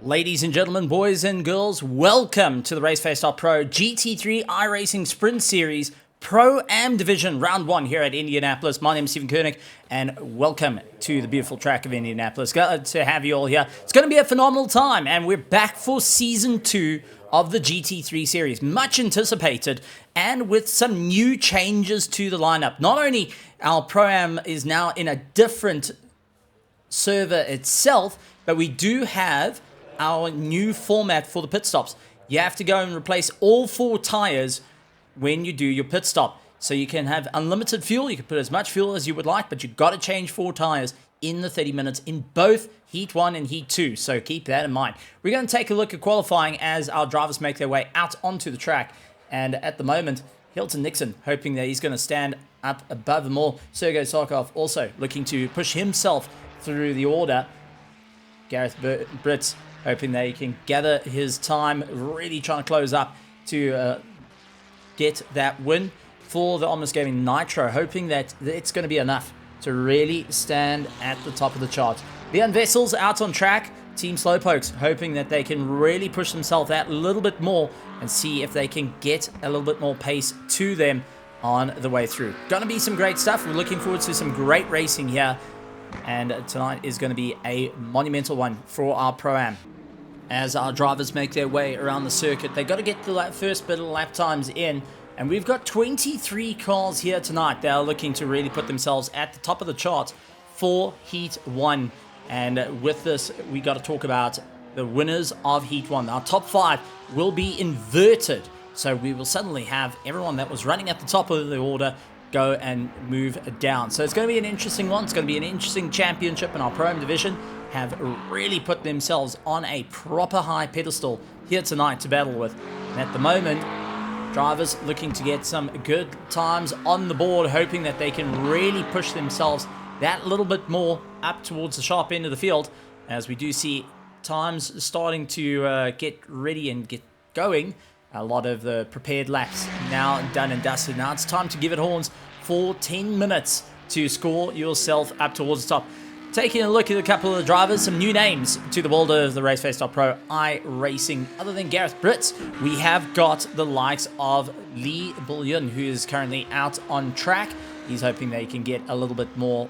Ladies and gentlemen, boys and girls, welcome to the Raceface.Pro GT3 iRacing Sprint Series Pro-Am Division Round 1 here at Indianapolis. My name is Stephen Koenig, and welcome to the beautiful track of Indianapolis. Glad to have you all here. It's going to be a phenomenal time, and we're back for Season 2 of the GT3 series. Much anticipated, and with some new changes to the lineup. Not only our Pro-Am is now in a different server itself, but we do have our new format for the pit stops. You have to go and replace all 4 tires when you do your pit stop. So you can have unlimited fuel. You can put as much fuel as you would like, but you've got to change 4 tires in the 30 minutes in both Heat 1 and Heat 2. So keep that in mind. We're going to take a look at qualifying as our drivers make their way out onto the track. And at the moment, Hilton Nixon hoping that he's going to stand up above them all. Sergei Sarkov also looking to push himself through the order. Gareth Brits hoping that he can gather his time, really trying to close up to get that win for the Almost Gaming Nitro, hoping that it's going to be enough to really stand at the top of the charts. Leon Vessel's out on track. Team Slowpokes hoping that they can really push themselves out a little bit more and see if they can get a little bit more pace to them on the way through. Going to be some great stuff. We're looking forward to some great racing here. And tonight is going to be a monumental one for our Pro-Am. As our drivers make their way around the circuit, they've got to get the first bit of lap times in. And we've got 23 cars here tonight that are looking to really put themselves at the top of the chart for Heat 1. And with this, we got to talk about the winners of Heat 1. Our top 5 will be inverted. So we will suddenly have everyone that was running at the top of the order go and move down. So it's going to be an interesting one. It's going to be an interesting championship, in our Pro-Am division have really put themselves on a proper high pedestal here tonight to battle with. And at the moment, drivers looking to get some good times on the board, hoping that they can really push themselves that little bit more up towards the sharp end of the field, as we do see times starting to get ready and get going. A lot of the prepared laps now done and dusted. Now it's time to give it horns for 10 minutes to score yourself up towards the top. Taking a look at a couple of the drivers, some new names to the world of the Raceface.Pro iRacing. Other than Gareth Brits, we have got the likes of Lee Bullion, who is currently out on track. He's hoping that he can get a little bit more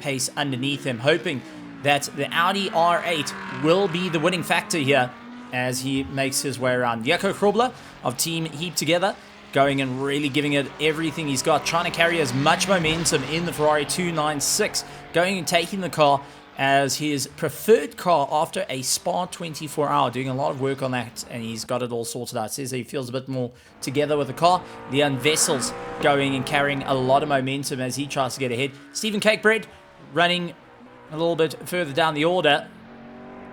pace underneath him, hoping that the Audi R8 will be the winning factor here as he makes his way around. Jaco Krobler of Team Heap Together going and really giving it everything he's got, trying to carry as much momentum in the Ferrari 296, going and taking the car as his preferred car after a Spa 24 hour, doing a lot of work on that, and he's got it all sorted out. Says he feels a bit more together with the car. Leon Vessel's going and carrying a lot of momentum as he tries to get ahead. Stephen Cakebread running a little bit further down the order.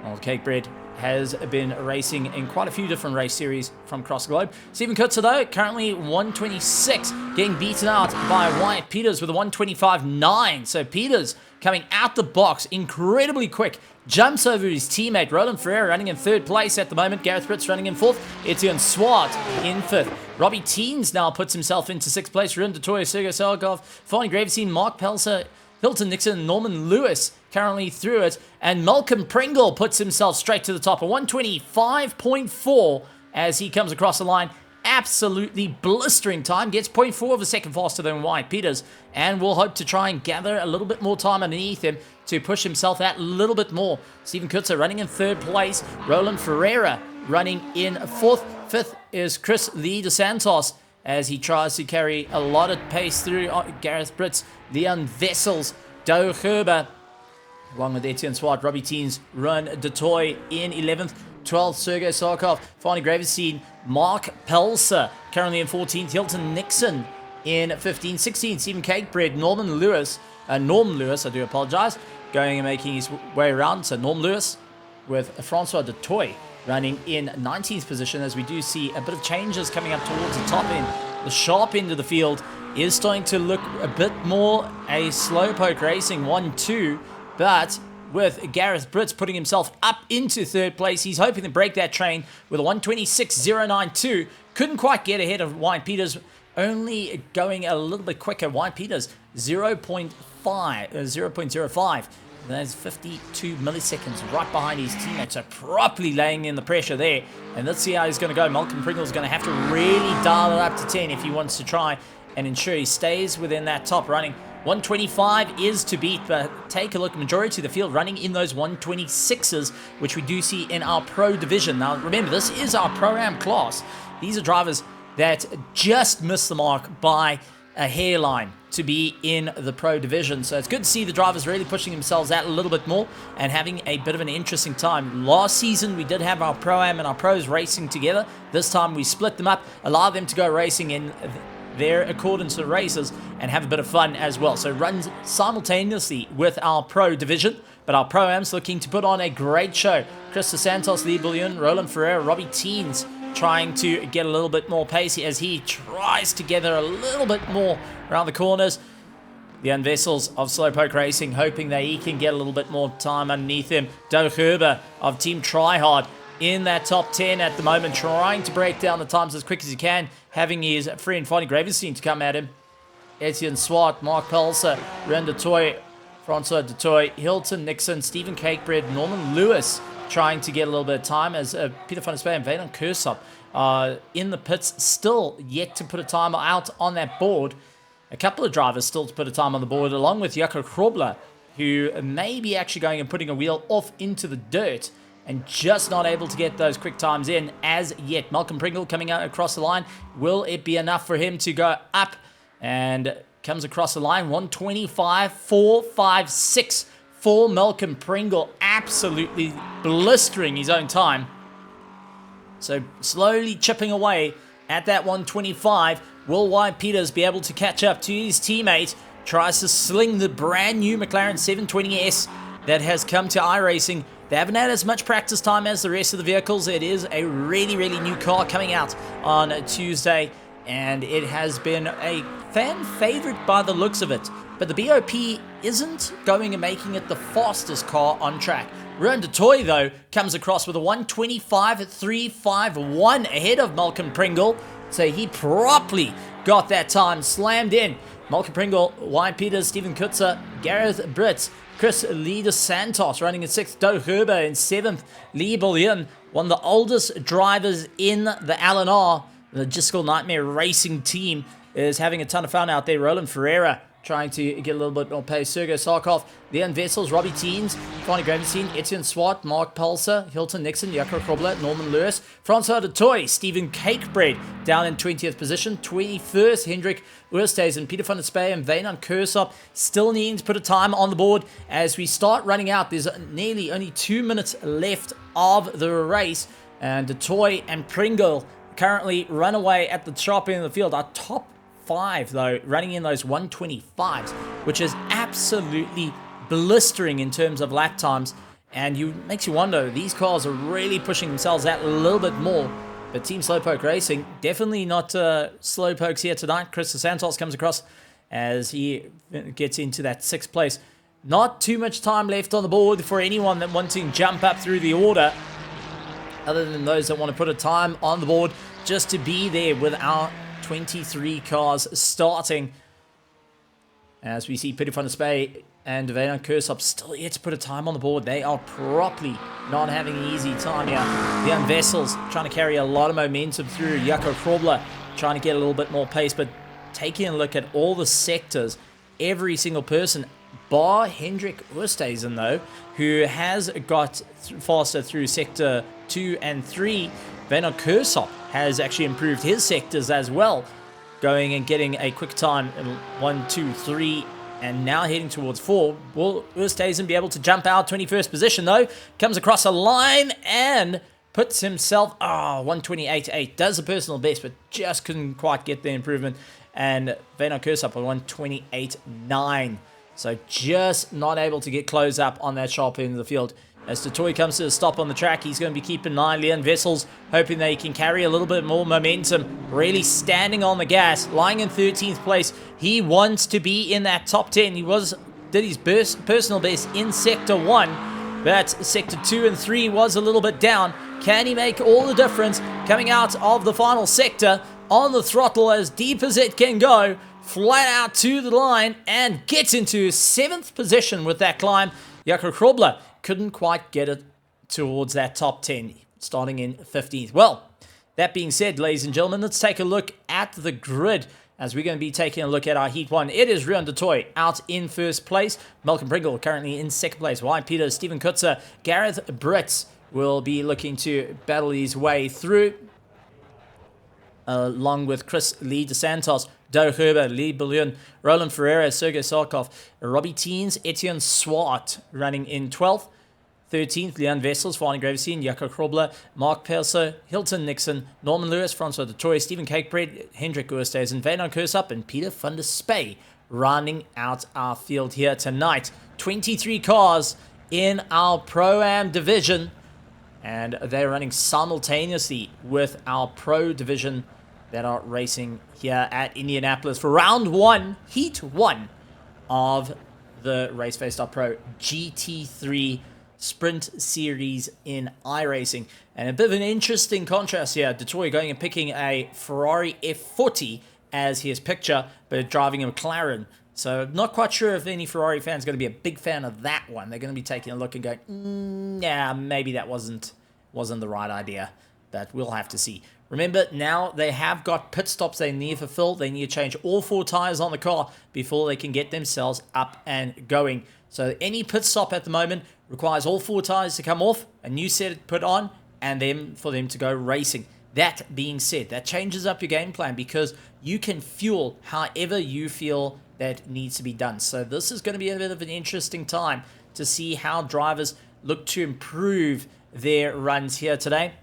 Well, Cakebread has been racing in quite a few different race series from across the globe. Stephen Kutzer, though, currently 126, getting beaten out by Wyatt Peters with a 125.9. So Peters coming out the box incredibly quick, jumps over his teammate Roland Ferreira, running in 3rd place at the moment. Gareth Brits running in 4th. Etienne Swart in 5th. Robbie Teens now puts himself into 6th place. Ruben Detoya, Sergei Sarkov, Fanny Graveseen, Mark Pelser, Hilton Nixon, Norman Lewis currently through it, and Malcolm Pringle puts himself straight to the top, a 125.4 as he comes across the line. Absolutely blistering time, gets 0.4 of a second faster than Wyatt Peters, and will hope to try and gather a little bit more time underneath him to push himself out a little bit more. Stephen Kutzer running in 3rd place, Roland Ferreira running in 4th. 5th is Chris Lee DeSantos as he tries to carry a lot of pace through Gareth Brits, Leon Vessels, Doe Gerber, along with Etienne Swart, Robbie Teens, Run Detoy in 11th, 12th, Sergei Sarkov, Fanny Graveseen, Mark Pelser, currently in 14th, Hilton Nixon in 15th, 16th, Stephen Cakebread, Norm Lewis, I do apologize, going and making his way around. So Norm Lewis with Francois Detoy running in 19th position, as we do see a bit of changes coming up towards the top end. The sharp end of the field is starting to look a bit more a slowpoke racing 1-2, but with Gareth Brits putting himself up into 3rd place, he's hoping to break that train with a 126.092. Couldn't quite get ahead of Wyatt Peters, only going a little bit quicker. Wyatt Peters 0.05 There's 52 milliseconds right behind his teammates, so properly laying in the pressure there. And let's see how he's going to go. Malcolm Pringle's going to have to really dial it up to 10 if he wants to try and ensure he stays within that top running. 125 is to beat, but take a look, majority of the field running in those 126s, which we do see in our Pro division. Now, remember, this is our Pro-Am class. These are drivers that just missed the mark by a hairline to be in the Pro division. So it's good to see the drivers really pushing themselves out a little bit more and having a bit of an interesting time. Last season, we did have our Pro-Am and our Pros racing together. This time, we split them up, allow them to go racing in their accordance to races and have a bit of fun as well. So runs simultaneously with our Pro division, but our Pro-Am's looking to put on a great show. Chris Santos, Lee Bullion, Roland Ferreira, Robbie Teens trying to get a little bit more pacey as he tries to gather a little bit more around the corners. The Vessels of Slowpoke Racing hoping that he can get a little bit more time underneath him. Doug Herber of Team Tryhard in that top 10 at the moment, trying to break down the times as quick as he can, having his friend Fonny Gravenstein to come at him. Etienne Swart, Mark Pulser, Ren DeToy, Francois DeToy, Hilton Nixon, Stephen Cakebread, Norman Lewis trying to get a little bit of time as Peter van der Spey and Vaden Kursop in the pits, still yet to put a time out on that board. A couple of drivers still to put a time on the board, along with Jaco Krobler, who may be actually going and putting a wheel off into the dirt and just not able to get those quick times in as yet. Malcolm Pringle coming out across the line. Will it be enough for him to go up? And comes across the line. 125.456 for Malcolm Pringle. Absolutely blistering his own time. So slowly chipping away at that 125. Will Wyatt Peters be able to catch up to his teammate? Tries to sling the brand new McLaren 720S that has come to iRacing. They haven't had as much practice time as the rest of the vehicles. It is a really, really new car coming out on Tuesday, and it has been a fan favorite by the looks of it. But the BOP isn't going and making it the fastest car on track. Ruan DeToy, though, comes across with a 125.351 ahead of Malcolm Pringle. So he properly got that time slammed in. Malcolm Pringle, Wyatt Peters, Stephen Kutzer, Gareth Britz, Chris Lee Santos running in 6th, Doug Herber in 7th, Lee Bullion, one of the oldest drivers in the LNR, the Logistical Nightmare Racing team, is having a ton of fun out there. Roland Ferreira trying to get a little bit more pace. Sergei Sarkov, Leon Vessels, Robbie Teens, Fonny Gravenstein, Etienne Swart, Mark Pulser, Hilton Nixon, Jaco Krobler, Norman Lewis, Francois DeToy, Stephen Cakebread down in 20th position, 21st, Hendrik Oosthuizen, Peter van der Spey and Vaden Kursop still needing to put a time on the board as we start running out. There's nearly only 2 minutes left of the race, and DeToy and Pringle currently run away at the top end of the field. Our top 5 though running in those 125s, which is absolutely blistering in terms of lap times, and makes you wonder, these cars are really pushing themselves out a little bit more. But Team Slowpoke Racing, definitely not Slowpokes here tonight. Chris Santos comes across as he gets into that 6th place. Not too much time left on the board for anyone that wants to jump up through the order, other than those that want to put a time on the board just to be there with our 23 cars starting. As we see Peter van der Spey and Vaden Kursop still yet to put a time on the board. They are properly not having an easy time here. Leon Vessels trying to carry a lot of momentum through. Jaco Krobler trying to get a little bit more pace, but taking a look at all the sectors, every single person, bar Hendrik Oosthuizen though, who has got faster through sector 2 and 3. Vaden Kursop has actually improved his sectors as well, going and getting a quick time in 1, 2, 3, and now heading towards 4. Will Oosthuizen be able to jump out? 21st position though, comes across a line and puts himself 128.8, does a personal best, but just couldn't quite get the improvement. And Vaden Kursop on 128.9, so just not able to get close up on that sharp end of the field. As DeToy comes to a stop on the track, he's going to be keeping an eye on Leon Vessels, hoping that he can carry a little bit more momentum, really standing on the gas, lying in 13th place. He wants to be in that top 10. He did his personal best in Sector 1, but Sector 2 and 3 was a little bit down. Can he make all the difference coming out of the final sector on the throttle as deep as it can go, flat out to the line, and gets into 7th position with that climb? Jaco Krobler couldn't quite get it towards that top 10, starting in 15th. Well, that being said, ladies and gentlemen, let's take a look at the grid as we're going to be taking a look at our Heat 1. It is Rion du Toit out in first place. Malcolm Pringle currently in second place. Wyatt Peters, Stephen Kutzer, Gareth Brits will be looking to battle his way through, along with Chris Lee DeSantos, Doug Herber, Lee Bouillon, Roland Ferreira, Sergei Sarkov, Robbie Teens, Etienne Swart running in 12th. 13th, Leon Vessels, Varney Graveseen, Jaco Krobler, Mark Pelser, Hilton Nixon, Norman Lewis, Francois du Toit, Stephen Cakebread, Hendrik Oosthuizen, Veynon Kersup, and Peter van der Spey rounding out our field here tonight. 23 cars in our Pro-Am division, and they're running simultaneously with our Pro division that are racing here at Indianapolis for round 1, Heat 1 of the Raceface.Pro GT3 Sprint Series in iRacing. And a bit of an interesting contrast here. du Toit going and picking a Ferrari F40 as his picture, but driving a McLaren. So not quite sure if any Ferrari fans are going to be a big fan of that one. They're going to be taking a look and going, yeah, maybe that wasn't the right idea. But we'll have to see. Remember, now they have got pit stops they need to fulfill. They need to change all 4 tires on the car before they can get themselves up and going. So any pit stop at the moment requires all 4 tires to come off, a new set put on, and then for them to go racing. That being said, that changes up your game plan because you can fuel however you feel that needs to be done. So this is going to be a bit of an interesting time to see how drivers look to improve their runs here today.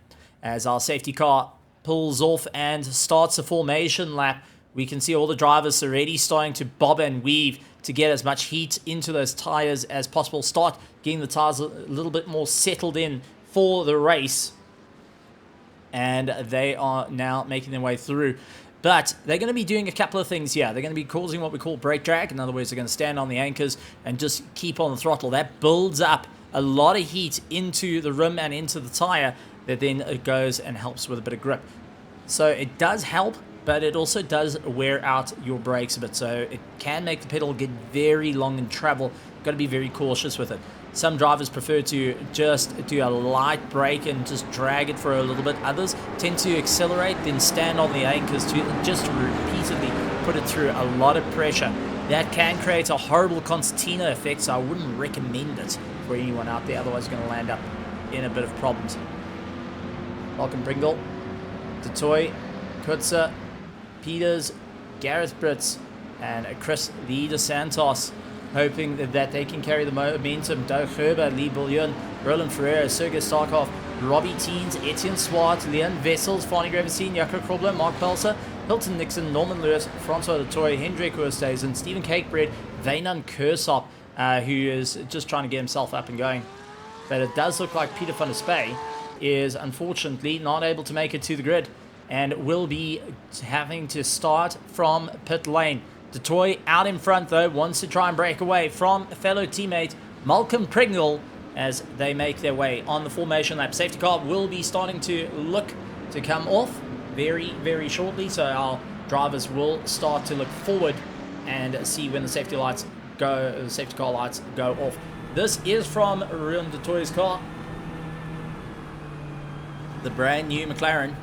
As our safety car pulls off and starts a formation lap, we can see all the drivers already starting to bob and weave to get as much heat into those tires as possible. Start getting the tires a little bit more settled in for the race. And they are now making their way through. But they're going to be doing a couple of things here. They're going to be causing what we call brake drag. In other words, they're going to stand on the anchors and just keep on the throttle. That builds up a lot of heat into the rim and into the tire that then it goes and helps with a bit of grip. So it does help, but it also does wear out your brakes a bit. So it can make the pedal get very long in travel. Got to be very cautious with it. Some drivers prefer to just do a light brake and just drag it for a little bit. Others tend to accelerate, then stand on the anchors to just repeatedly put it through a lot of pressure. That can create a horrible concertina effect, so I wouldn't recommend it for anyone out there. Otherwise, you're going to land up in a bit of problems. Malcolm Pringle, du Toit, Kutzer, Peters, Gareth Brits, and Chris Lee DeSantos, hoping that they can carry the momentum. Doug Herber, Lee Bouillon, Roland Ferreira, Sergei Starkov, Robbie Teens, Etienne Swart, Leon Vessels, Varney Graveseen, Jaco Krobler, Mark Pelser, Hilton Nixon, Norman Lewis, Francois du Toit, Hendrik Oosthuizen, Stephen Cakebread, Veynon Kersup, who is just trying to get himself up and going. But it does look like Peter van der Spey is unfortunately not able to make it to the grid and will be having to start from pit lane. du Toit out in front though, wants to try and break away from a fellow teammate Malcolm Pringle as they make their way on the formation lap. Safety car will be starting to look to come off very, very shortly, so our drivers will start to look forward and see when the safety car lights go off. This is from Rion du Toit's car, the brand new McLaren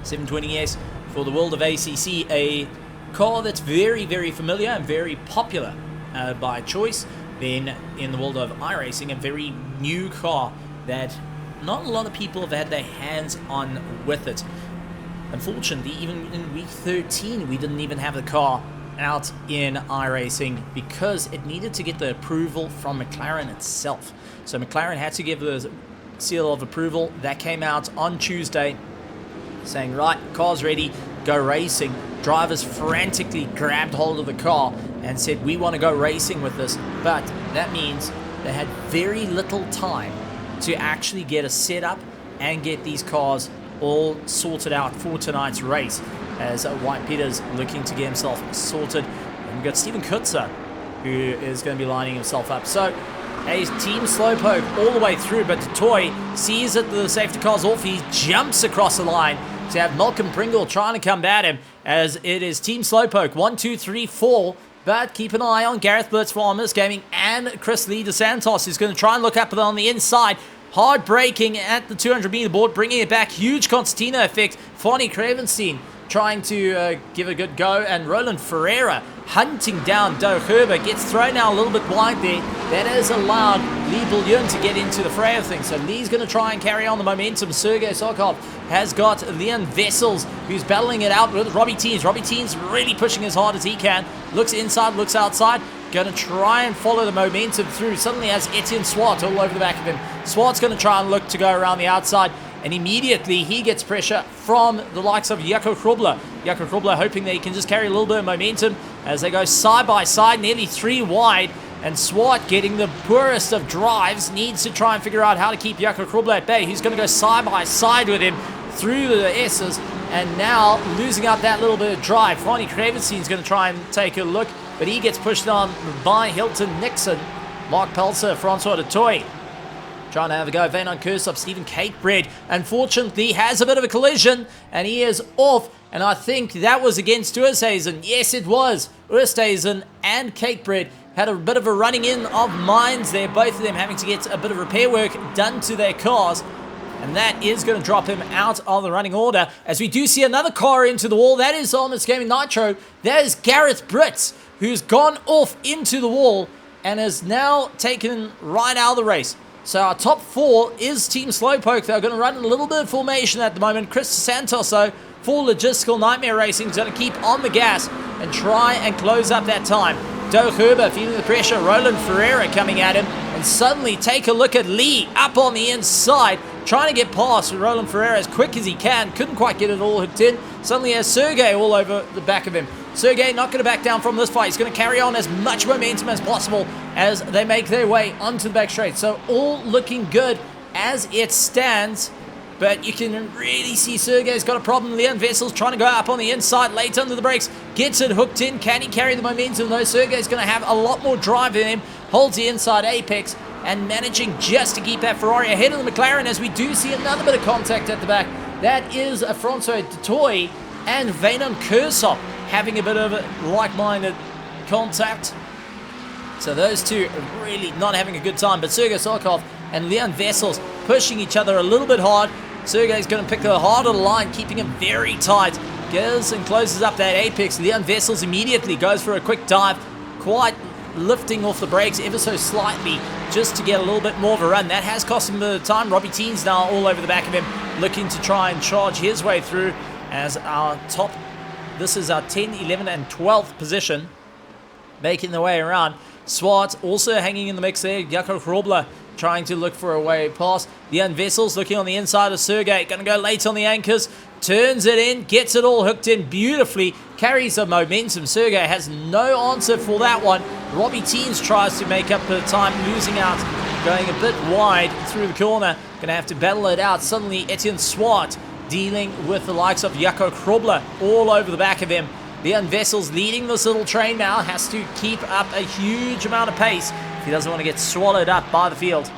720S for the world of ACC, a car that's very, very familiar and very popular by choice. Then in the world of iRacing, a very new car that not a lot of people have had their hands on with it. Unfortunately, even in week 13, we didn't even have the car out in iRacing because it needed to get the approval from McLaren itself. So McLaren had to give the seal of approval. That came out on Tuesday, saying, right, car's ready, go racing. Drivers frantically grabbed hold of the car and said, we want to go racing with this. But that means they had very little time to actually get a setup and get these cars all sorted out for tonight's race, as Wyatt Peters looking to get himself sorted. And we've got Stephen Kutzer, who is going to be lining himself up. So a team slowpoke all the way through, but du Toit sees that the safety car's off. He jumps across the line to have Malcolm Pringle trying to combat him, as it is team slowpoke 1, 2, 3, 4 But keep an eye on Gareth Blitz for Honest Gaming and Chris Lee DeSantos, who's going to try and look up on the inside. Hard braking at the 200-meter board, bringing it back. Huge concertina effect. Fonny Cravenstein trying to give a good go. And Roland Ferreira hunting down Doug Herber. Gets thrown out a little bit wide there. That has allowed Lee Bouillon to get into the fray of things. So Lee's going to try and carry on the momentum. Sergei Sokov has got Leon Vessels, who's battling it out with Robbie Teens. Robbie Teens really pushing as hard as he can. Looks inside, looks outside. Going to try and follow the momentum through. Suddenly has Etienne Swart all over the back of him. Swart's going to try and look to go around the outside. And immediately he gets pressure from the likes of Jaco Krubler. Jaco Krubler hoping that he can just carry a little bit of momentum as they go side by side, nearly 3 wide. And Swart, getting the poorest of drives, needs to try and figure out how to keep Jaco Krubler at bay. He's going to go side by side with him through the S's. And now losing out that little bit of drive. Fonny Cravenstein is going to try and take a look, but he gets pushed on by Hilton Nixon. Mark Pelser, Francois Dutoy trying to have a go. Veynon Kursop, Stephen Cakebread, unfortunately, has a bit of a collision, and he is off. And I think that was against Oosthuizen. Yes, it was. Oosthuizen and Cakebread had a bit of a running in of mines there. Both of them having to get a bit of repair work done to their cars. And that is going to drop him out of the running order. As we do see another car into the wall. That is Honest Gaming Nitro. That is Gareth Britz, who's gone off into the wall and is now taken right out of the race. So our top 4 is Team Slowpoke. They're going to run a little bit of formation at the moment. Chris Santos, though, for Logistical Nightmare Racing, is going to keep on the gas and try and close up that time. Doug Herber feeling the pressure. Roland Ferreira coming at him. And suddenly take a look at Lee up on the inside, trying to get past Roland Ferreira as quick as he can. Couldn't quite get it all hooked in. Suddenly has Sergey all over the back of him. Sergey not going to back down from this fight. He's going to carry on as much momentum as possible as they make their way onto the back straight. So all looking good as it stands. But you can really see Sergey's got a problem. Leon Vessels trying to go up on the inside, late under the brakes. Gets it hooked in. Can he carry the momentum though? Sergey's going to have a lot more drive in him. Holds the inside apex and managing just to keep that Ferrari ahead of the McLaren, as we do see another bit of contact at the back. That is a Francois Dutoy and Veynon Kursop having a bit of a like-minded contact. So those two are really not having a good time. But Sergei Sokov and Leon Vessels pushing each other a little bit hard. Sergei's going to pick the harder line, keeping him very tight. Goes and closes up that apex. Leon Vessels immediately goes for a quick dive, quite lifting off the brakes ever so slightly just to get a little bit more of a run. That has cost him a bit of time. Robbie Teens now all over the back of him, looking to try and charge his way through as our top. This is our 10, 11, and 12th position, making the way around. Swart also hanging in the mix there. Jaco Krobler trying to look for a way past. Leon Vessels looking on the inside of Sergey. Going to go late on the anchors. Turns it in. Gets it all hooked in beautifully. Carries the momentum. Sergey has no answer for that one. Robbie Teens tries to make up the time. Losing out. Going a bit wide through the corner. Going to have to battle it out. Suddenly Etienne Swart dealing with the likes of Jaco Krobler all over the back of him. Leon Vessels leading this little train now. Has to keep up a huge amount of pace if he doesn't want to get swallowed up by the field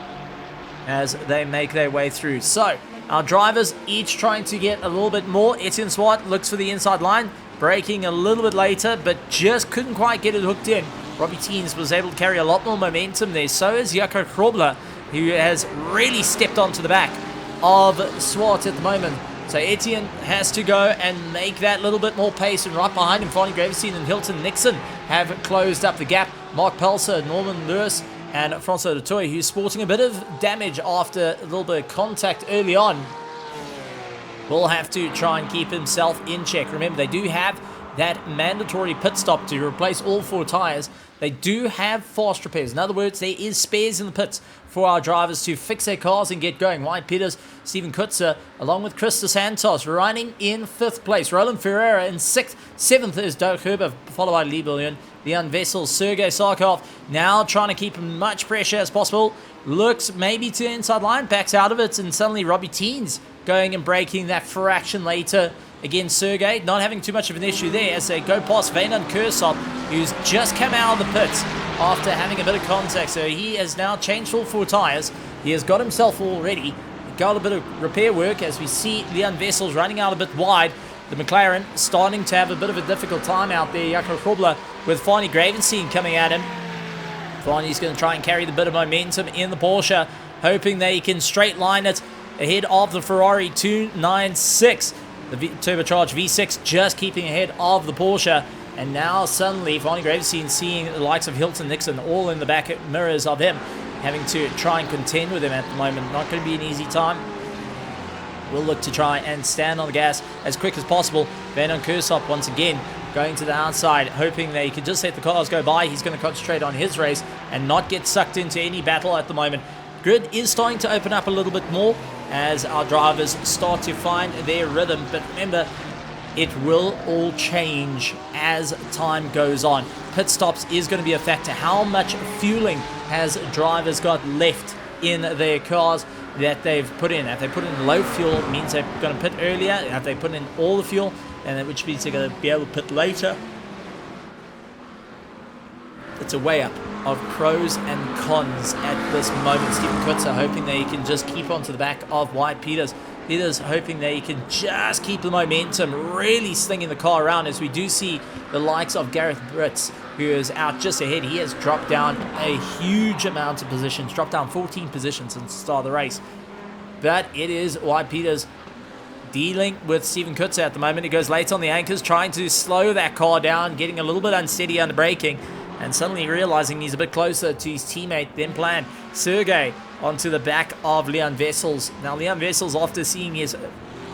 as they make their way through. So our drivers each trying to get a little bit more. Etienne Swart looks for the inside line, braking a little bit later, but just couldn't quite get it hooked in. Robbie Teens was able to carry a lot more momentum there. So is Jaco Krobler, who has really stepped onto the back of Swart at the moment. So Etienne has to go and make that little bit more pace, and right behind him, Fonny Gravestein and Hilton Nixon have closed up the gap. Mark Pelser, Norman Lewis, and Francois Dutoy, who's sporting a bit of damage after a little bit of contact early on, will have to try and keep himself in check. Remember, they do have that mandatory pit stop to replace all 4 tires. They do have fast repairs. In other words, there is spares in the pits for our drivers to fix their cars and get going. Wyatt Peters, Stephen Kutzer, along with Chris DeSantos, running in 5th place. Roland Ferreira in 6th. 7th is Doug Herber, followed by Lee Bouillon. Leon Vessels, Sergei Sarkov, now trying to keep as much pressure as possible. Looks maybe to the inside line, backs out of it, and suddenly Robbie Teens going and breaking that fraction later. Again, Sergey not having too much of an issue there as they go past Veynon Kursop, who's just come out of the pits after having a bit of contact. So he has now changed all 4 tires. He has got himself already got a bit of repair work as we see Leon Vessels running out a bit wide. the McLaren starting to have a bit of a difficult time out there. Jaco Krobler with Fani Gravenstein coming at him. Fani's going to try and carry the bit of momentum in the Porsche, hoping they can straight line it ahead of the Ferrari 296. The turbocharged V6 just keeping ahead of the Porsche. And now suddenly Fani Gravenstein seeing the likes of Hilton Nixon all in the back mirrors of him, having to try and contend with him at the moment. Not going to be an easy time. We'll look to try and stand on the gas as quick as possible. Van Kursop once again going to the outside, hoping that he can just let the cars go by. He's going to concentrate on his race and not get sucked into any battle at the moment. Grid is starting to open up a little bit more as our drivers start to find their rhythm. But remember, it will all change as time goes on. Pit stops is going to be a factor. How much fueling has drivers got left in their cars that they've put in? If they put in low fuel, it means they're going to pit earlier. If they put in all the fuel, and which means they're going to be able to pit later. It's a way up of pros and cons at this moment. Steven Kutzer hoping that he can just keep on to the back of Wyatt Peters. Peters hoping that he can just keep the momentum, really slinging the car around, as we do see the likes of Gareth Britz, who is out just ahead. He has dropped down a huge amount of positions, dropped down 14 positions since the start of the race. But it is Wyatt Peters dealing with Steven Kutzer at the moment. He goes late on the anchors, trying to slow that car down, getting a little bit unsteady under braking, and suddenly realizing he's a bit closer to his teammate than planned. Sergey onto the back of Leon Wessels. Now Leon Wessels, after seeing his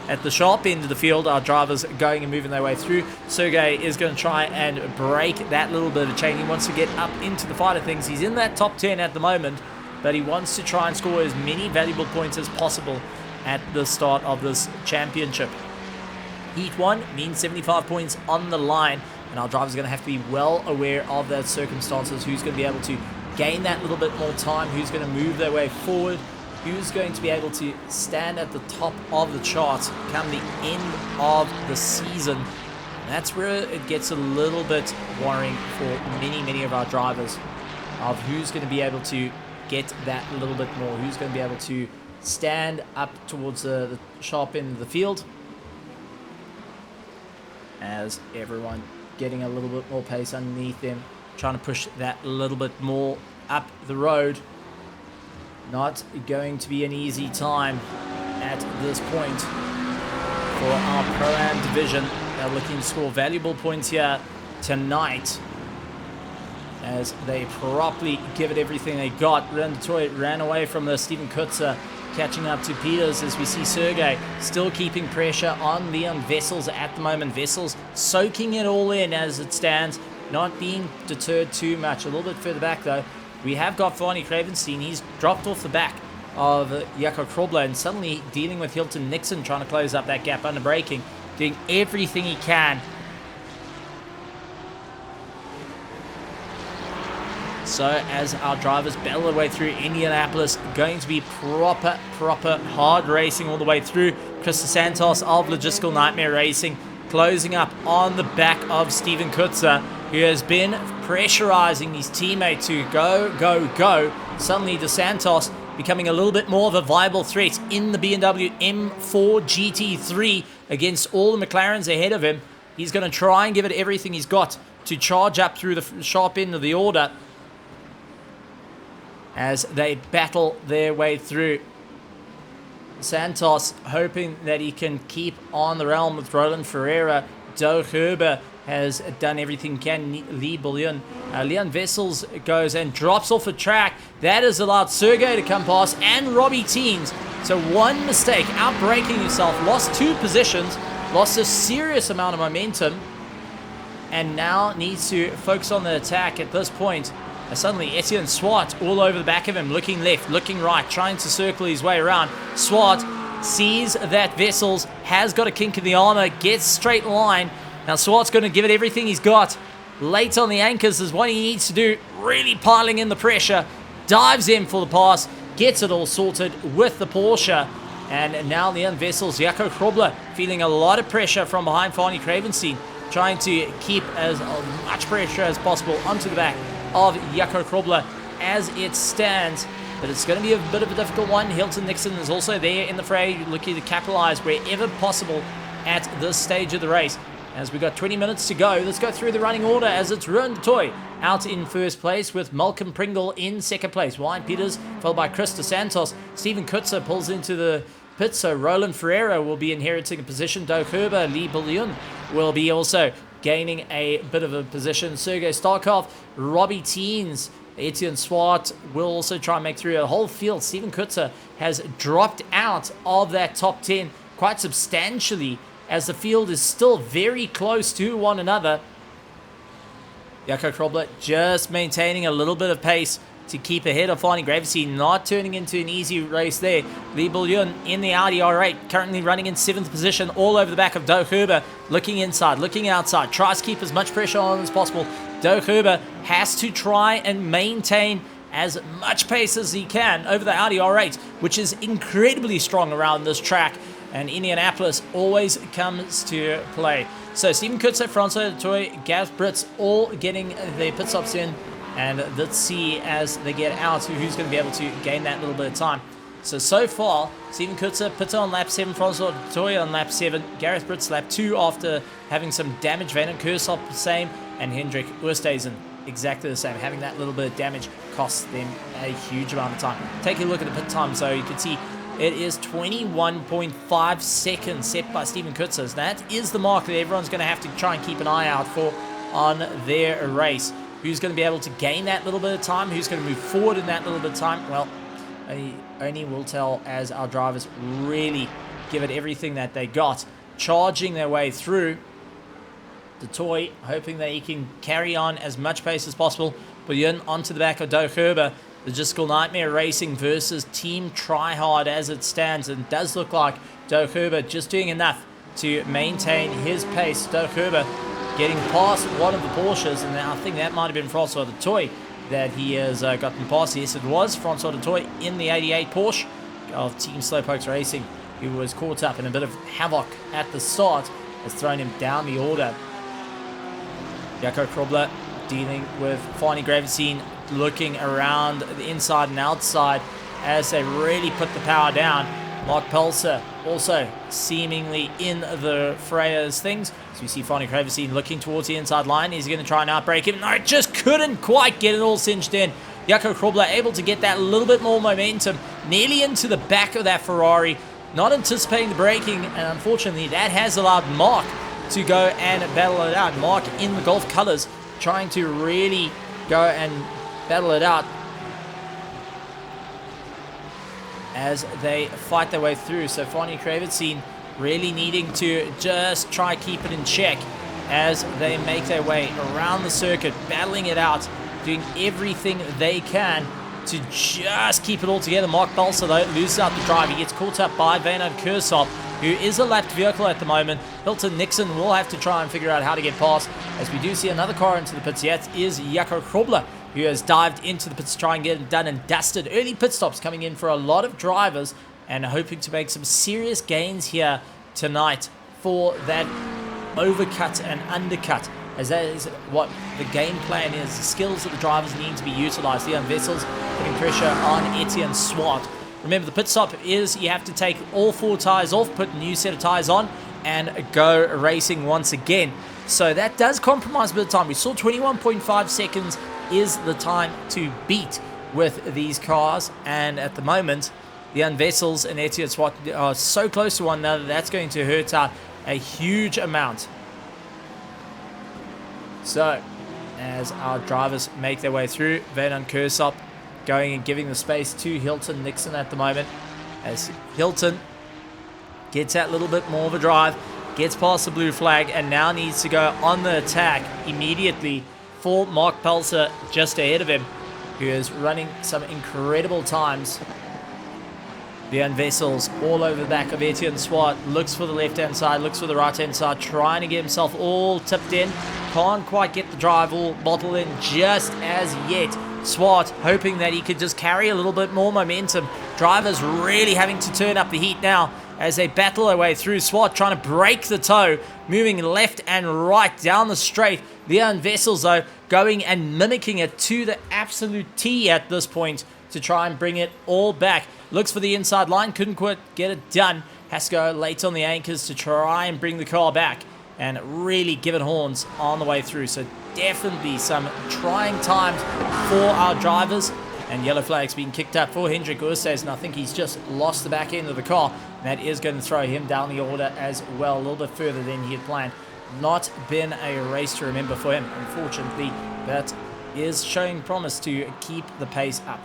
at the sharp end of the field, our drivers going and moving their way through, Sergey is going to try and break that little bit of chain. He wants to get up into the fight of things. He's in that top 10 at the moment, but he wants to try and score as many valuable points as possible at the start of this championship. Heat 1 means 75 points on the line, and our drivers are going to have to be well aware of those circumstances. Who's going to be able to gain that little bit more time, who's going to move their way forward, who's going to be able to stand at the top of the chart come the end of the season. And that's where it gets a little bit worrying for many of our drivers, of who's going to be able to get that little bit more, who's going to be able to stand up towards the sharp end of the field, as everyone getting a little bit more pace underneath them, trying to push that little bit more up the road. Not going to be an easy time at this point for our Pro-Am division. They're looking to score valuable points here tonight as they properly give it everything they got. Detroit ran away from the Steven Kutzer, catching up to Peters, as we see Sergey still keeping pressure on Leon Wessels at the moment. Wessels soaking it all in as it stands, not being deterred too much. A little bit further back though, we have got Fani Gravenstein. He's dropped off the back of Jaco Krobler and suddenly dealing with Hilton Nixon, trying to close up that gap under braking, doing everything he can. So as our drivers battle their way through Indianapolis, going to be proper hard racing all the way through. Chris Santos of Logistical Nightmare Racing closing up on the back of Steven Kutzer, who has been pressurizing his teammate to go. Suddenly DeSantos becoming a little bit more of a viable threat in the BMW M4 GT3 against all the McLarens ahead of him. He's going to try and give it everything he's got to charge up through the sharp end of the order as they battle their way through. Santos hoping that he can keep on the realm with Roland Ferreira. Doug Herber has done everything he can. Lee Bullion. Leon Wessels goes and drops off a track. That has allowed Sergey to come past, and Robbie Teens. So one mistake, outbraking himself, lost 2 positions, lost a serious amount of momentum, and now needs to focus on the attack at this point. Suddenly Etienne Swart all over the back of him, looking left, looking right, trying to circle his way around. Swart sees that Wessels has got a kink in the armor, gets straight line. Now Swart's going to give it everything he's got. Late on the anchors is what he needs to do, really piling in the pressure. Dives in for the pass, gets it all sorted with the Porsche. And now Leon Wessels, Jaco Krobler feeling a lot of pressure from behind Fani Gravenstein, trying to keep as much pressure as possible onto the back of Jaco Krobler as it stands. But it's going to be a bit of a difficult one. Hilton Nixon is also there in the fray, looking to capitalize wherever possible at this stage of the race. As we got 20 minutes to go, let's go through the running order as it's Ruin Toy out in first place with Malcolm Pringle in second place. Wyatt Peters followed by Chris DeSantos. Stephen Kutzer pulls into the pit, so Roland Ferreira will be inheriting a position. Doug Herber, Lee Bullion will be also gaining a bit of a position. Sergei Starkov, Robbie Teens, Etienne Swart will also try and make through a whole field. Stephen Kutzer has dropped out of that top 10 quite substantially, as the field is still very close to one another. Jaco Krobler just maintaining a little bit of pace to keep ahead of Fani Gravesy, not turning into an easy race there. Lee Bullion in the Audi R8, currently running in 7th position, all over the back of Doug Herber, looking inside, looking outside, tries to keep as much pressure on as possible. Doug Herber has to try and maintain as much pace as he can over the Audi R8, which is incredibly strong around this track, and Indianapolis always comes to play. So Stephen Kutzer, Francois Toy, Gav Brits all getting their pit stops in, and let's see as they get out who's going to be able to gain that little bit of time. So far, Stephen Kutzer pit on lap 7, Francois Toy on lap 7, Gareth Brits lap 2 after having some damage, Van Kersop the same, and Hendrik Oosthuizen exactly the same. Having that little bit of damage costs them a huge amount of time. Take a look at the pit time, so you can see it is 21.5 seconds set by Stephen Kutzer. That is the mark that everyone's going to have to try and keep an eye out for on their race. Who's going to be able to gain that little bit of time? Who's going to move forward in that little bit of time? Well, only will tell as our drivers really give it everything that they got, charging their way through. The Toy hoping that he can carry on as much pace as possible. Bullion onto the back of Doug Herber. Logistical Nightmare Racing versus Team Tryhard as it stands. And it does look like Doug Herber just doing enough to maintain his pace. Doug Herber getting past one of the Porsches, and I think that might have been Francois the Toy that he has gotten past. Yes, it was Francois the Toy in the 88 Porsche of Team Slowpokes Racing, who was caught up in a bit of havoc at the start, has thrown him down the order. Jaco Krobler dealing with Fani Gravesy, looking around the inside and outside as they really put the power down. Mark Pelser also seemingly in the fray as things. So you see Fani Gravesy looking towards the inside line. He's going to try and outbrake him. No, just couldn't quite get it all cinched in. Jaco Krobler able to get that little bit more momentum, nearly into the back of that Ferrari, not anticipating the braking, and unfortunately that has allowed Mark to go and battle it out. Mark in the Golf colors, trying to really go and battle it out as they fight their way through. So Fani Gravesy really needing to just try keep it in check as they make their way around the circuit, battling it out, doing everything they can to just keep it all together. Mark Balsa, though, loses out the drive. He gets caught up by Van Kersop, who is a lapped vehicle at the moment. Hilton Nixon will have to try and figure out how to get past, as we do see another car into the pits. That is Jaco Krobler, who has dived into the pits to try and get it done and dusted. Early pit stops coming in for a lot of drivers, and hoping to make some serious gains here tonight for that overcut and undercut, as that is what the game plan is. The skills that the drivers need to be utilized. Leon Vessels putting pressure on Etienne Swart. Remember, the pit stop is you have to take all 4 tires off, put a new set of tires on, and go racing once again. So that does compromise a bit of time. We saw 21.5 seconds is the time to beat with these cars, and at the moment Leon Vessels and Etienne Swart are so close to one another. That's going to hurt out a huge amount. So as our drivers make their way through, Van Kersop going and giving the space to Hilton Nixon at the moment, as Hilton gets that little bit more of a drive, gets past the blue flag, and now needs to go on the attack immediately for Mark Pelser just ahead of him, who is running some incredible times. Leon Vessels all over the back of Etienne Swart, looks for the left-hand side, looks for the right-hand side, trying to get himself all tipped in. Can't quite get the drive all bottled in just as yet. Swart hoping that he could just carry a little bit more momentum. Drivers really having to turn up the heat now as they battle their way through. Swart trying to break the toe, moving left and right down the straight. Leon Vessels, though, going and mimicking it to the absolute T at this point to try and bring it all back. Looks for the inside line, couldn't quite get it done. has to go late on the anchors to try and bring the car back and really give it horns on the way through. So definitely some trying times for our drivers, and yellow flags being kicked up for Hendrik Oosthuizen, and I think he's just lost the back end of the car, and that is going to throw him down the order as well, a little bit further than he had planned. Not been a race to remember for him, unfortunately, but is showing promise to keep the pace up.